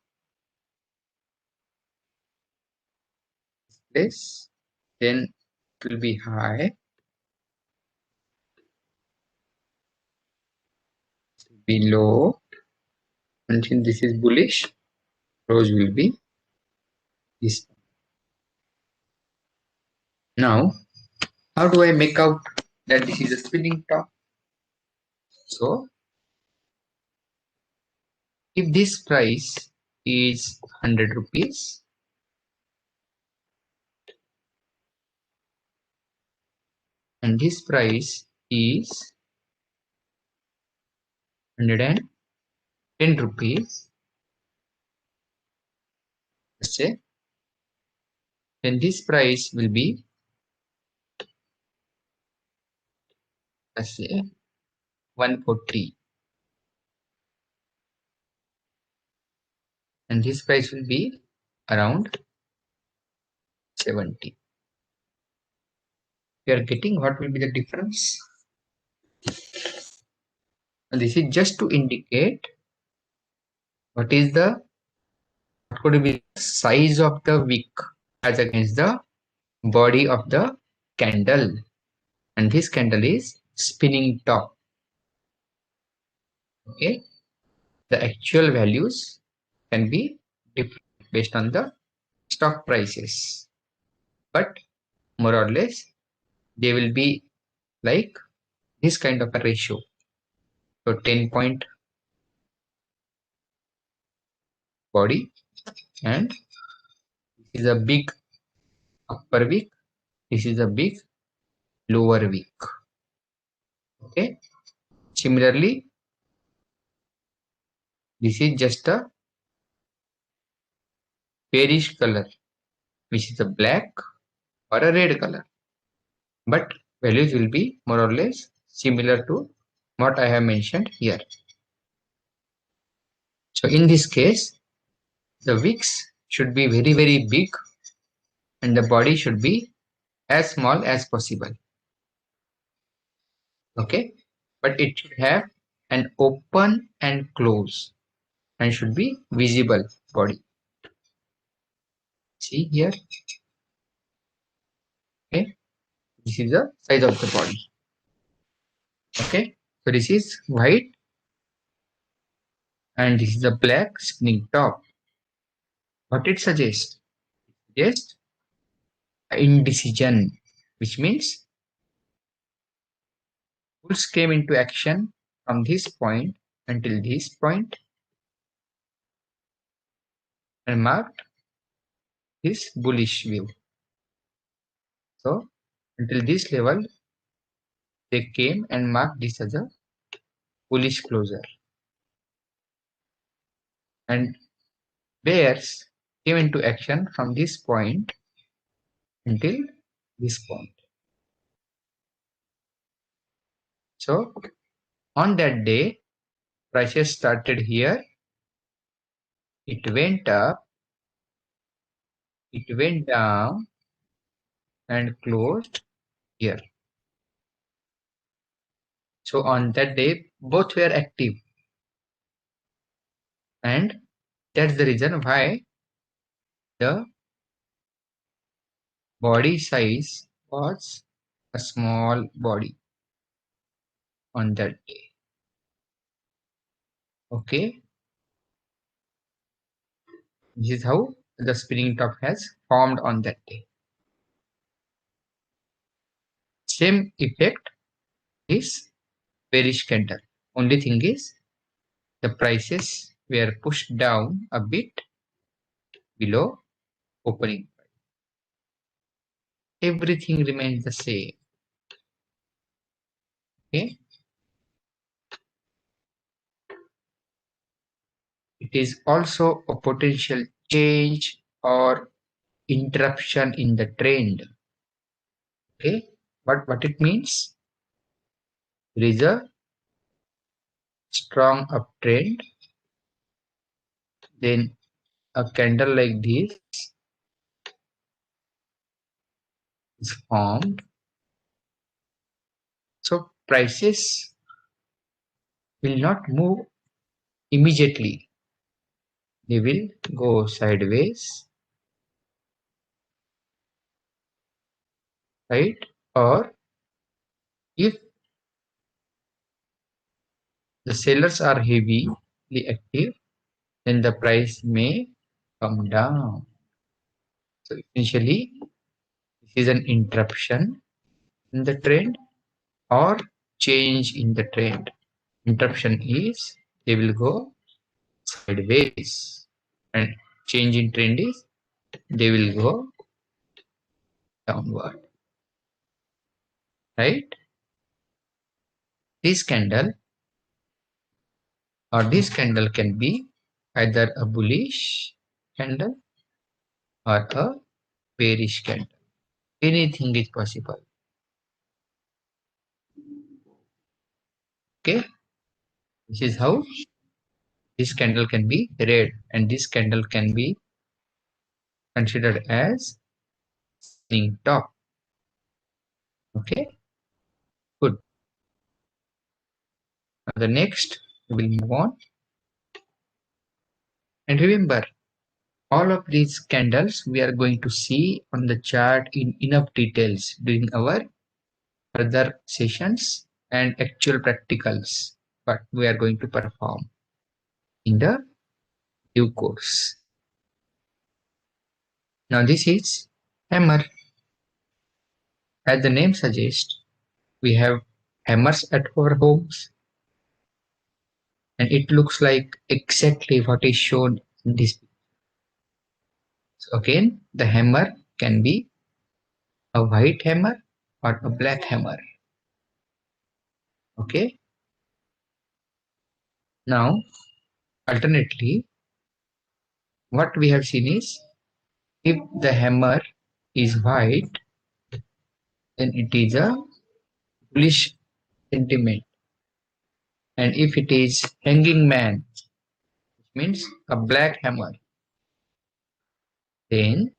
this, then it will be high, below, and since this is bullish, close will be this. Now, how do I make out that this is a spinning top? So, if this price is 100 rupees and this price is 110 rupees, let's say, then this price will be, let's say, 140, and this price will be around 70. We are getting what will be the difference. And this is just to indicate what is the what could be the size of the wick as against the body of the candle. And this candle is spinning top. Okay, the actual values can be different based on the stock prices, but more or less they will be like this kind of a ratio. So 10 point body, and this is a big upper wick, this is a big lower wick. Okay, similarly this is just a bearish color, which is a black or a red color, but values will be more or less similar to what I have mentioned here. So in this case, the wicks should be very big and the body should be as small as possible. Okay, but it should have an open and close and should be visible body. See here. Okay, this is the size of the body. Okay, so this is white and this is a black spinning top. What it suggests? Just indecision, which means bulls came into action from this point until this point and marked this bullish view. So until this level, they came and marked this as a bullish closure. And bears came into action from this point until this point. So on that day, prices started here, it went up, it went down and closed here. So on that day, both were active, and that's the reason why the body size was a small body on that day. Okay, this is how the spinning top has formed on that day. Same effect is bearish candle. Only thing is the prices were pushed down a bit below opening. Everything remains the same. Okay, it is also a potential change or interruption in the trend. Okay, what it means? There is a strong uptrend, then a candle like this is formed. So prices will not move immediately. They will go sideways, right? Or if the sellers are heavily active, then the price may come down. So essentially, this is an interruption in the trend or change in the trend. Interruption is they will go sideways, and change in trend is they will go downward, right? This candle can be either a bullish candle or a bearish candle. Anything is possible. Okay, this is how this candle can be read, and this candle can be considered as swing top. Okay, good. Now the next we will move on, and remember all of these candles we are going to see on the chart in enough details during our further sessions and actual practicals, but we are going to perform in the due course. Now this is hammer. As the name suggests, we have hammers at our homes, and it looks like exactly what is shown in this. So again, the hammer can be a white hammer or a black hammer. Okay. Now, alternately, what we have seen is if the hammer is white, then it is a bullish sentiment, and if it is hanging man, which means a black hammer, then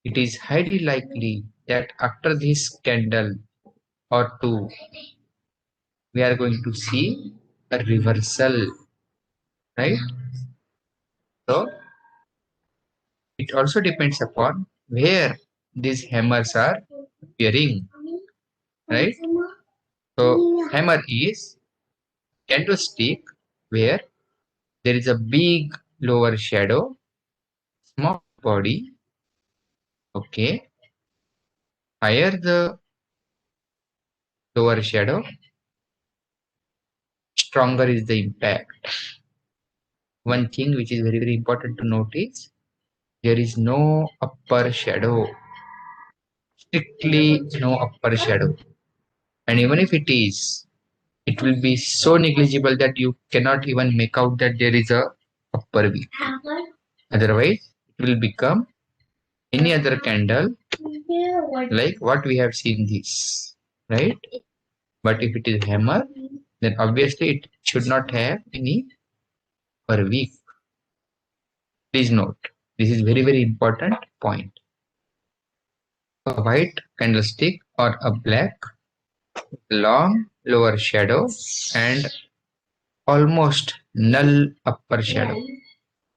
it is highly likely that after this candle or two, we are going to see a reversal, right? So it also depends upon where these hammers are appearing, right? So hammer is candlestick where there is a big lower shadow, small body, okay. Higher the lower shadow, stronger is the impact. One thing which is very important to notice, there is no upper shadow, strictly no upper shadow. And even if it is, it will be so negligible that you cannot even make out that there is a upper V. Otherwise, it will become any other candle like what we have seen this, right? But if it is hammer, then obviously it should not have any per week. Please note, this is very important point. A white candlestick or a black long lower shadow and almost null upper shadow.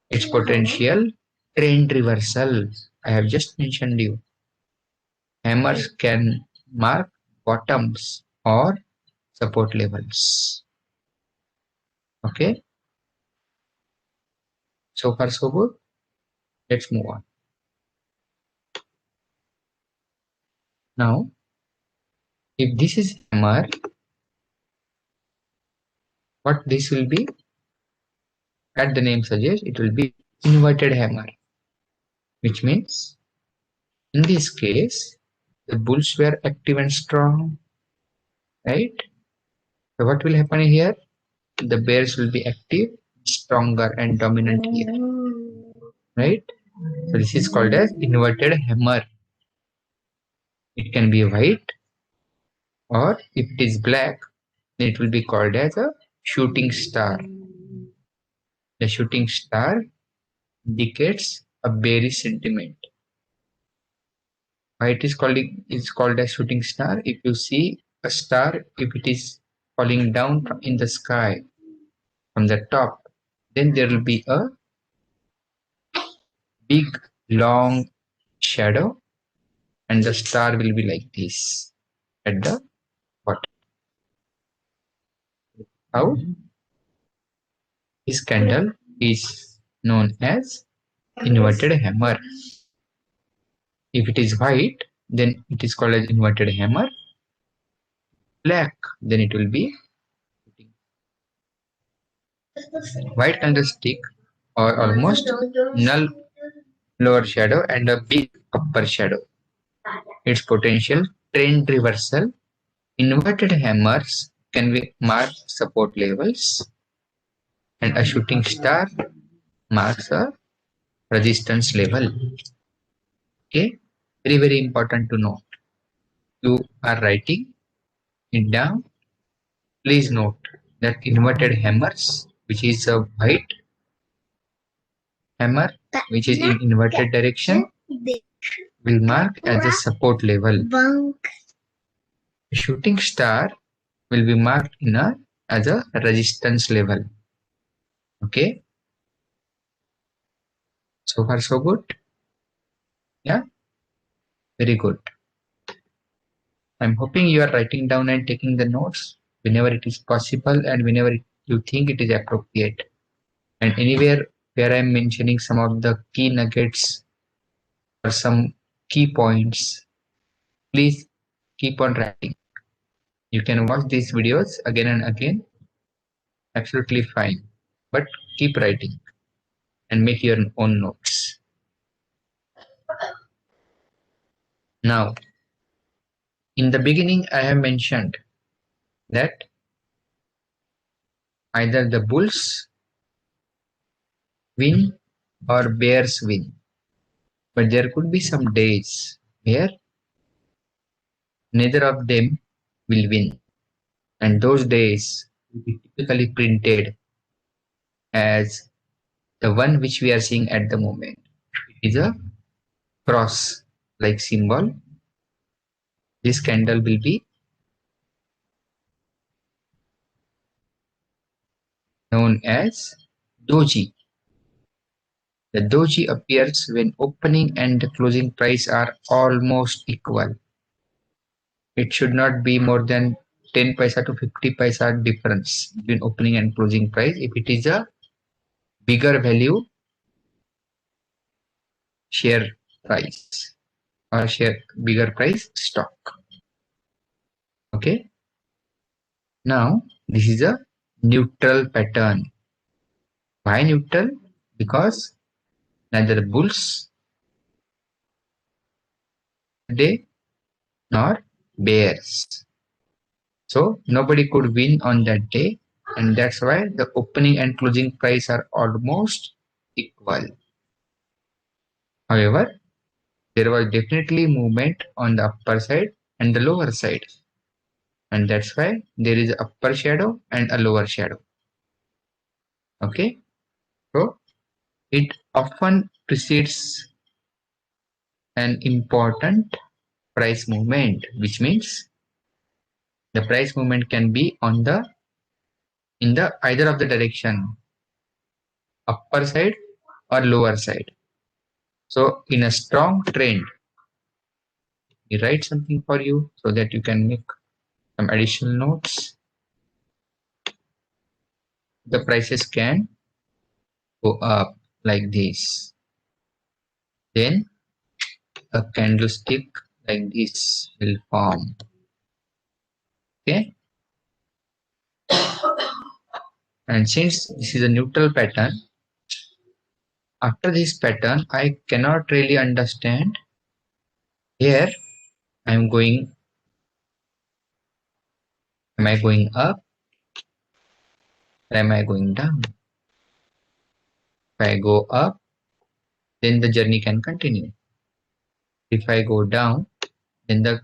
Its potential trend reversal. I have just mentioned you. Hammers can mark bottoms or support levels. Okay, so far so good. Let's move on. Now, if this is hammer, what this will be? As the name suggests, it will be inverted hammer, which means in this case, the bulls were active and strong, right? So what will happen here? The bears will be active, stronger and dominant here, right? So this is called as inverted hammer. It can be white, or if it is black, then it will be called as a shooting star. The shooting star indicates a bearish sentiment. Why it is called as shooting star? If you see a star, if it is falling down in the sky from the top, then there will be a big long shadow, and the star will be like this at the bottom. How? This candle is known as inverted hammer. If it is white, then it is called as inverted hammer. Black, then it will be white candlestick or almost null lower shadow and a big upper shadow. Its potential trend reversal. Inverted hammers can be mark support levels, and a shooting star marks a resistance level. Okay, very important to note. You are writing it down. Please note that inverted hammers, which is a white hammer, which is in inverted direction, will mark as a support level. A shooting star will be marked as a resistance level. Okay, so far so good. Yeah, very good. I'm hoping you are writing down and taking the notes whenever it is possible and whenever you think it is appropriate. And anywhere where I'm mentioning some of the key nuggets or some key points, please keep on writing. You can watch these videos again and again, absolutely fine. But keep writing and make your own notes. Now, in the beginning, I have mentioned that either the bulls win or bears win. But there could be some days where neither of them will win. And those days will be typically printed as the one which we are seeing at the moment. It is a cross like symbol. This candle will be known as doji. The doji appears when opening and the closing price are almost equal. It should not be more than 10 paisa to 50 paisa difference between opening and closing price. If it is a bigger value share price or share bigger price stock. Okay. Now this is a neutral pattern. Why neutral? Because neither bulls day nor bears. So nobody could win on that day, and that's why the opening and closing price are almost equal. However, there was definitely movement on the upper side and the lower side, and that's why there is upper shadow and a lower shadow. Okay, so it often precedes an important price movement, which means the price movement can be on the in the either of the direction, upper side or lower side. So in a strong trend, we write something for you so that you can make some additional notes. The prices can go up like this. Then a candlestick like this will form. Okay. And since this is a neutral pattern, after this pattern, I cannot really understand here am I going up or am I going down? If I go up, then the journey can continue. If I go down, then the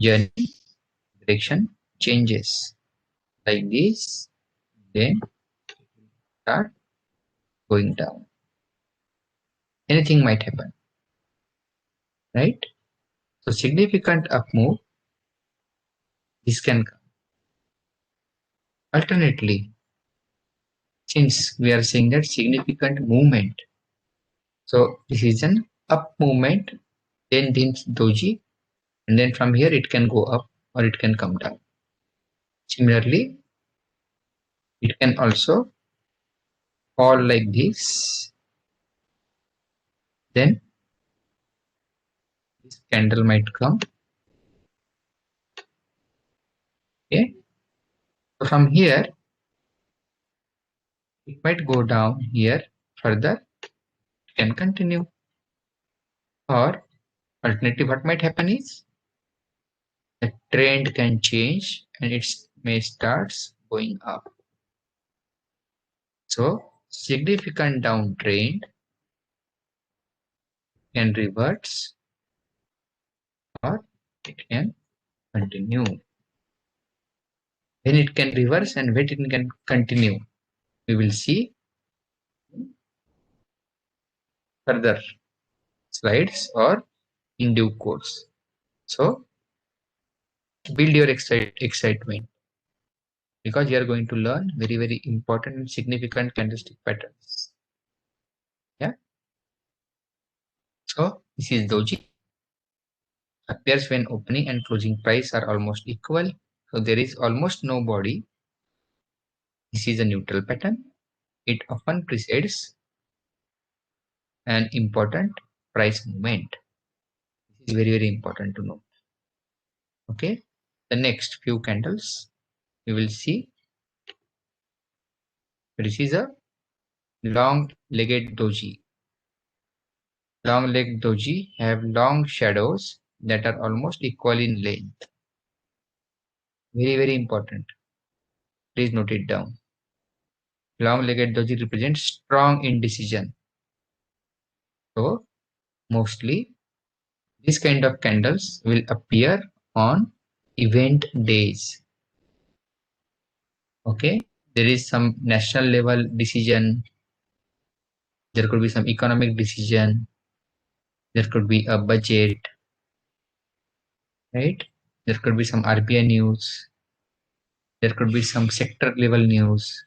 journey direction changes like this, then start going down. Anything might happen, right? So significant up move, this can come. Alternately, since we are seeing that significant movement, so this is an up movement, then this doji, and then from here it can go up or it can come down. Similarly, It can also fall like this. Then this candle might come. Okay. So from here, it might go down here further. It can continue. Or alternative, what might happen is the trend can change and it may start going up. So significant downtrend can reverse or it can continue. When it can reverse and when it can continue, we will see further slides or in due course. So build your excitement because you are going to learn very important and significant candlestick patterns. Yeah. So this is Doji. Appears when opening and closing price are almost equal. So there is almost no body. This is a neutral pattern. It often precedes an important price movement. This is very important to know. Okay. The next few candles we will see. This is a long-legged doji. Long-legged doji have long shadows that are almost equal in length. Very important. Please note it down. Long-legged doji represents strong indecision. So mostly this kind of candles will appear on event days. Okay, there is some national level decision. There could be some economic decision. There could be a budget, right? There could be some RBI news. There could be some sector level news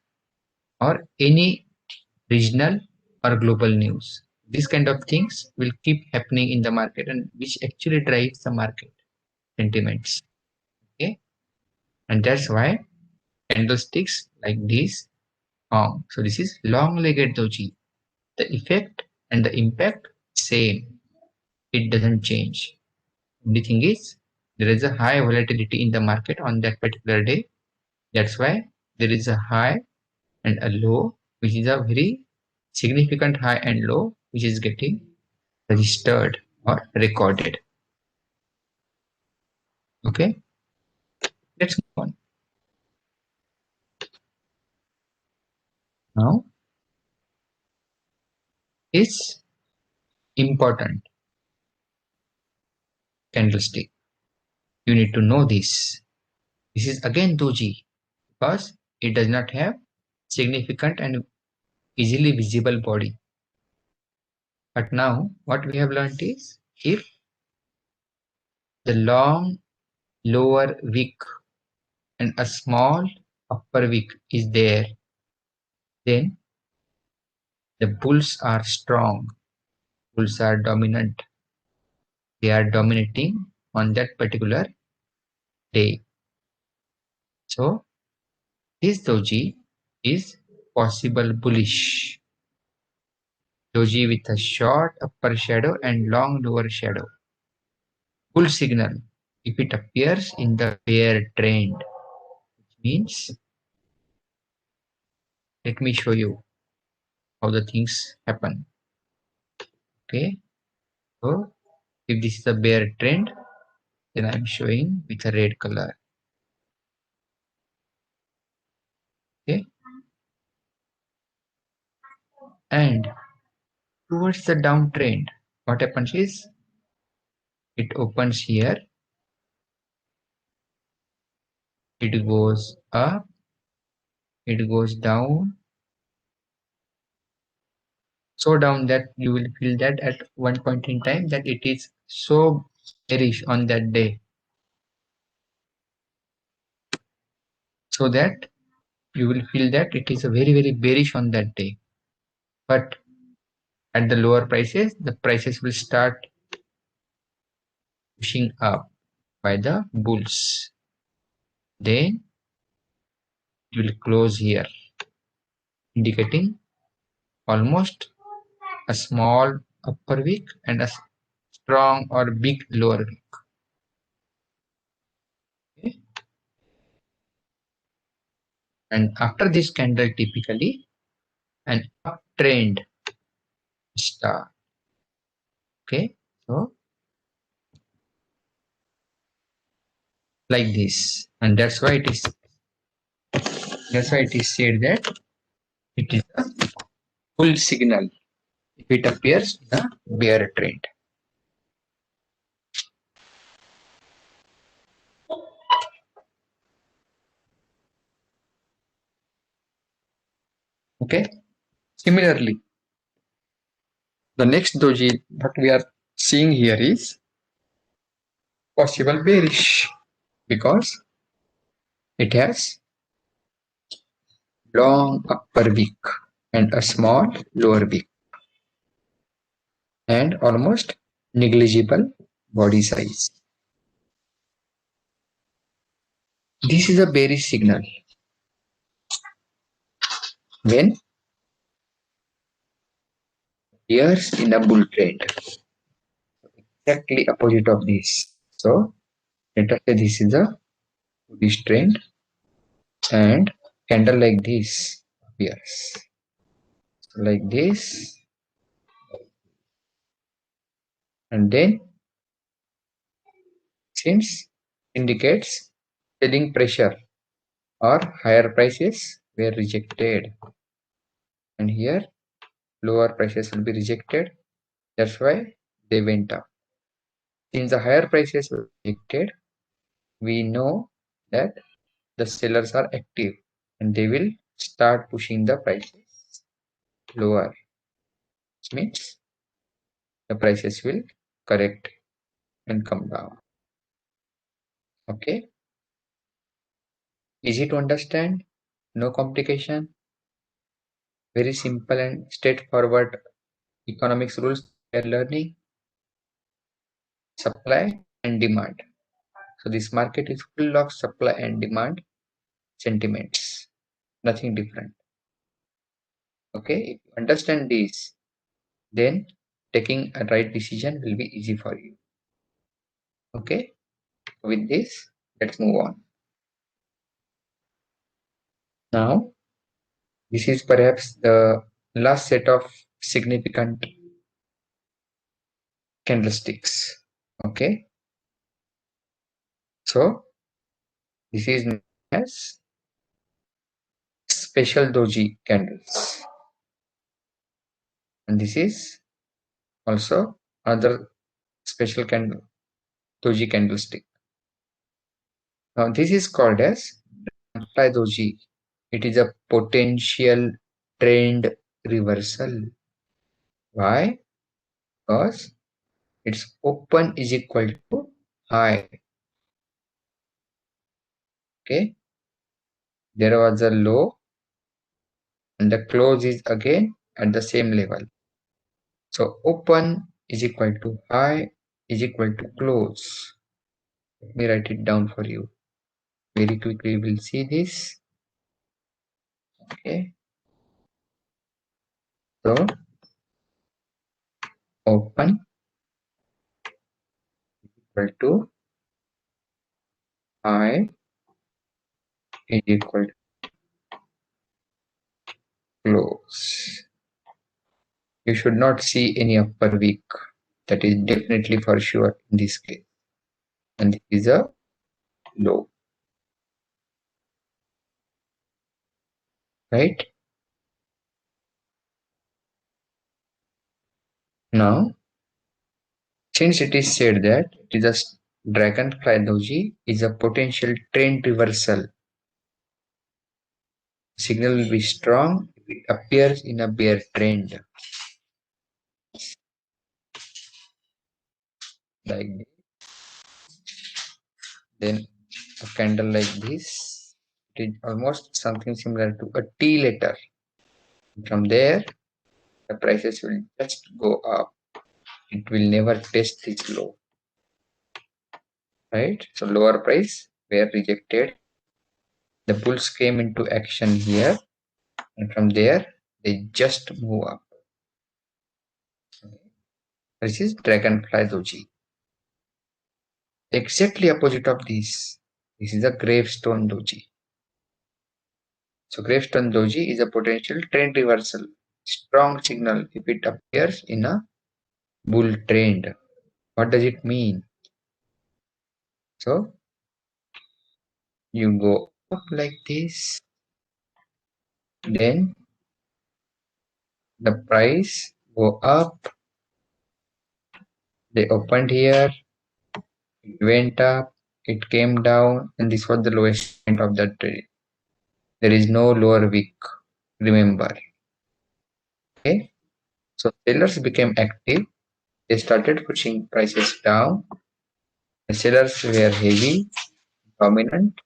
or any regional or global news. These kind of things will keep happening in the market and which actually drives the market sentiments. Okay, and that's why candlesticks like this form. So this is long-legged doji. The effect and the impact same. It doesn't change. The thing is there is a high volatility in the market on that particular day. That's why there is a high and a low, which is a very significant high and low, which is getting registered or recorded. Okay, let's move on. Now is important candlestick. You need to know this. This is again doji because it does not have significant and easily visible body. But now what we have learned is if the long lower wick and a small upper wick is there, then the bulls are strong, bulls are dominant, they are dominating on that particular day. So this doji is possible bullish. Doji with a short upper shadow and long lower shadow. Bull signal if it appears in the bear trend, which means let me show you how the things happen. Okay, so if this is a bear trend, then I'm showing with a red color. Okay, and towards the downtrend, what happens is it opens here, it goes up, it goes down, so down that you will feel that at one point in time that it is so bearish on that day, so that you will feel that it is a very bearish on that day. But at the lower prices, the prices will start pushing up by the bulls. Then it will close here. indicating almost a small upper wick and a strong or big lower wick. Okay? And after this candle, typically an uptrend start. Okay, so like this, and that's why it is said that it is a full signal if it appears in a bear trend. Okay. Similarly, the next doji that we are seeing here is possible bearish because it has long upper wick and a small lower wick and almost negligible body size. This is a bearish signal when appears in a bull trend. Exactly opposite of this. So let us say this is a bullish trend and candle like this appears. So like this, and then since indicates selling pressure or higher prices were rejected, and here lower prices will be rejected. That's why they went up. Since the higher prices were rejected, we know that the sellers are active and they will start pushing the prices lower, which means the prices will correct and come down. Okay, easy to understand, no complication, very simple and straightforward economics rules we are learning. Supply and demand. So this market is full of supply and demand sentiments, nothing different. Okay, if you understand this, then taking a right decision will be easy for you. Okay, with this, let's move on. Now, this is perhaps the last set of significant candlesticks. Okay, so this is known as special doji candles, and this is also another special candle doji candlestick. Now, this is called as Leg Doji. It is a potential trend reversal. Why? Because its open is equal to high. Okay. There was a low and the close is again at the same level. So open is equal to high is equal to close. Let me write it down for you. Very quickly we'll see this. Okay. So open equal to high is equal to close. You should not see any upper wick. That is definitely for sure in this case. And this is a low. Right? Now, since it is said that it is a dragonfly doji is a potential trend reversal. Signal will be strong if it appears in a bear trend. Like this. Then a candle like this. It is almost something similar to a T letter. From there, the prices will just go up. It will never test this low. Right? So lower price were rejected. The bulls came into action here and from there they just move up. This is Dragonfly Doji. Exactly opposite of this. This is a Gravestone Doji. So Gravestone Doji is a potential trend reversal. Strong signal if it appears in a bull trend. What does it mean? So you go up like this, then the price go up, they opened here, it went up, it came down, and this was the lowest point of the trade. There is no lower wick, remember. Okay, so sellers became active, they started pushing prices down. The sellers were heavy, dominant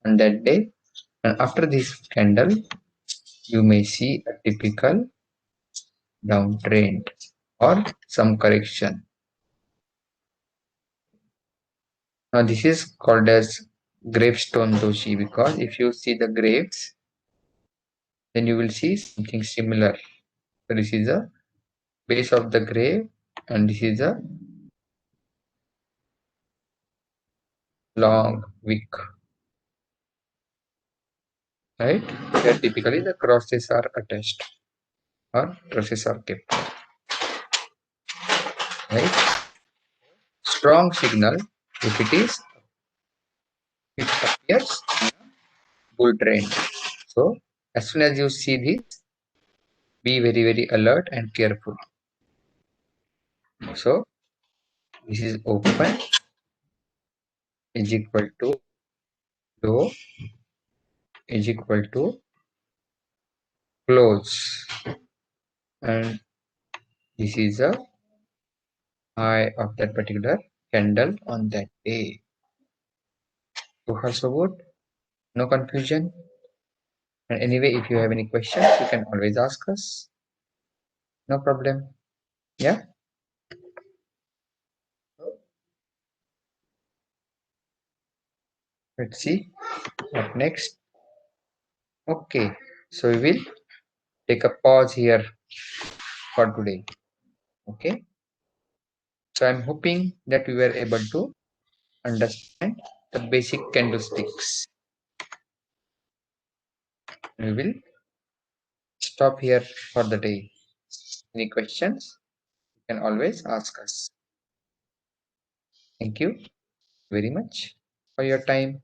on that day, and after this candle you may see a typical downtrend or some correction. Now this is called as gravestone doji because if you see the graves, then you will see something similar. So this is a base of the grave and this is a long wick, right? Here typically the crosses are attached or crosses are kept, right? Strong signal if it appears in a bull trend. So as soon as you see this, be very alert and careful. So this is open is equal to low is equal to close, and this is a high of that particular candle on that day. So far so good, no confusion. And anyway, if you have any questions, you can always ask us. No problem. Yeah. Let's see what next. Okay, so we will take a pause here for today. Okay. So I'm hoping that we were able to understand the basic candlesticks. We will stop here for the day. Any questions? You can always ask us. Thank you very much for your time.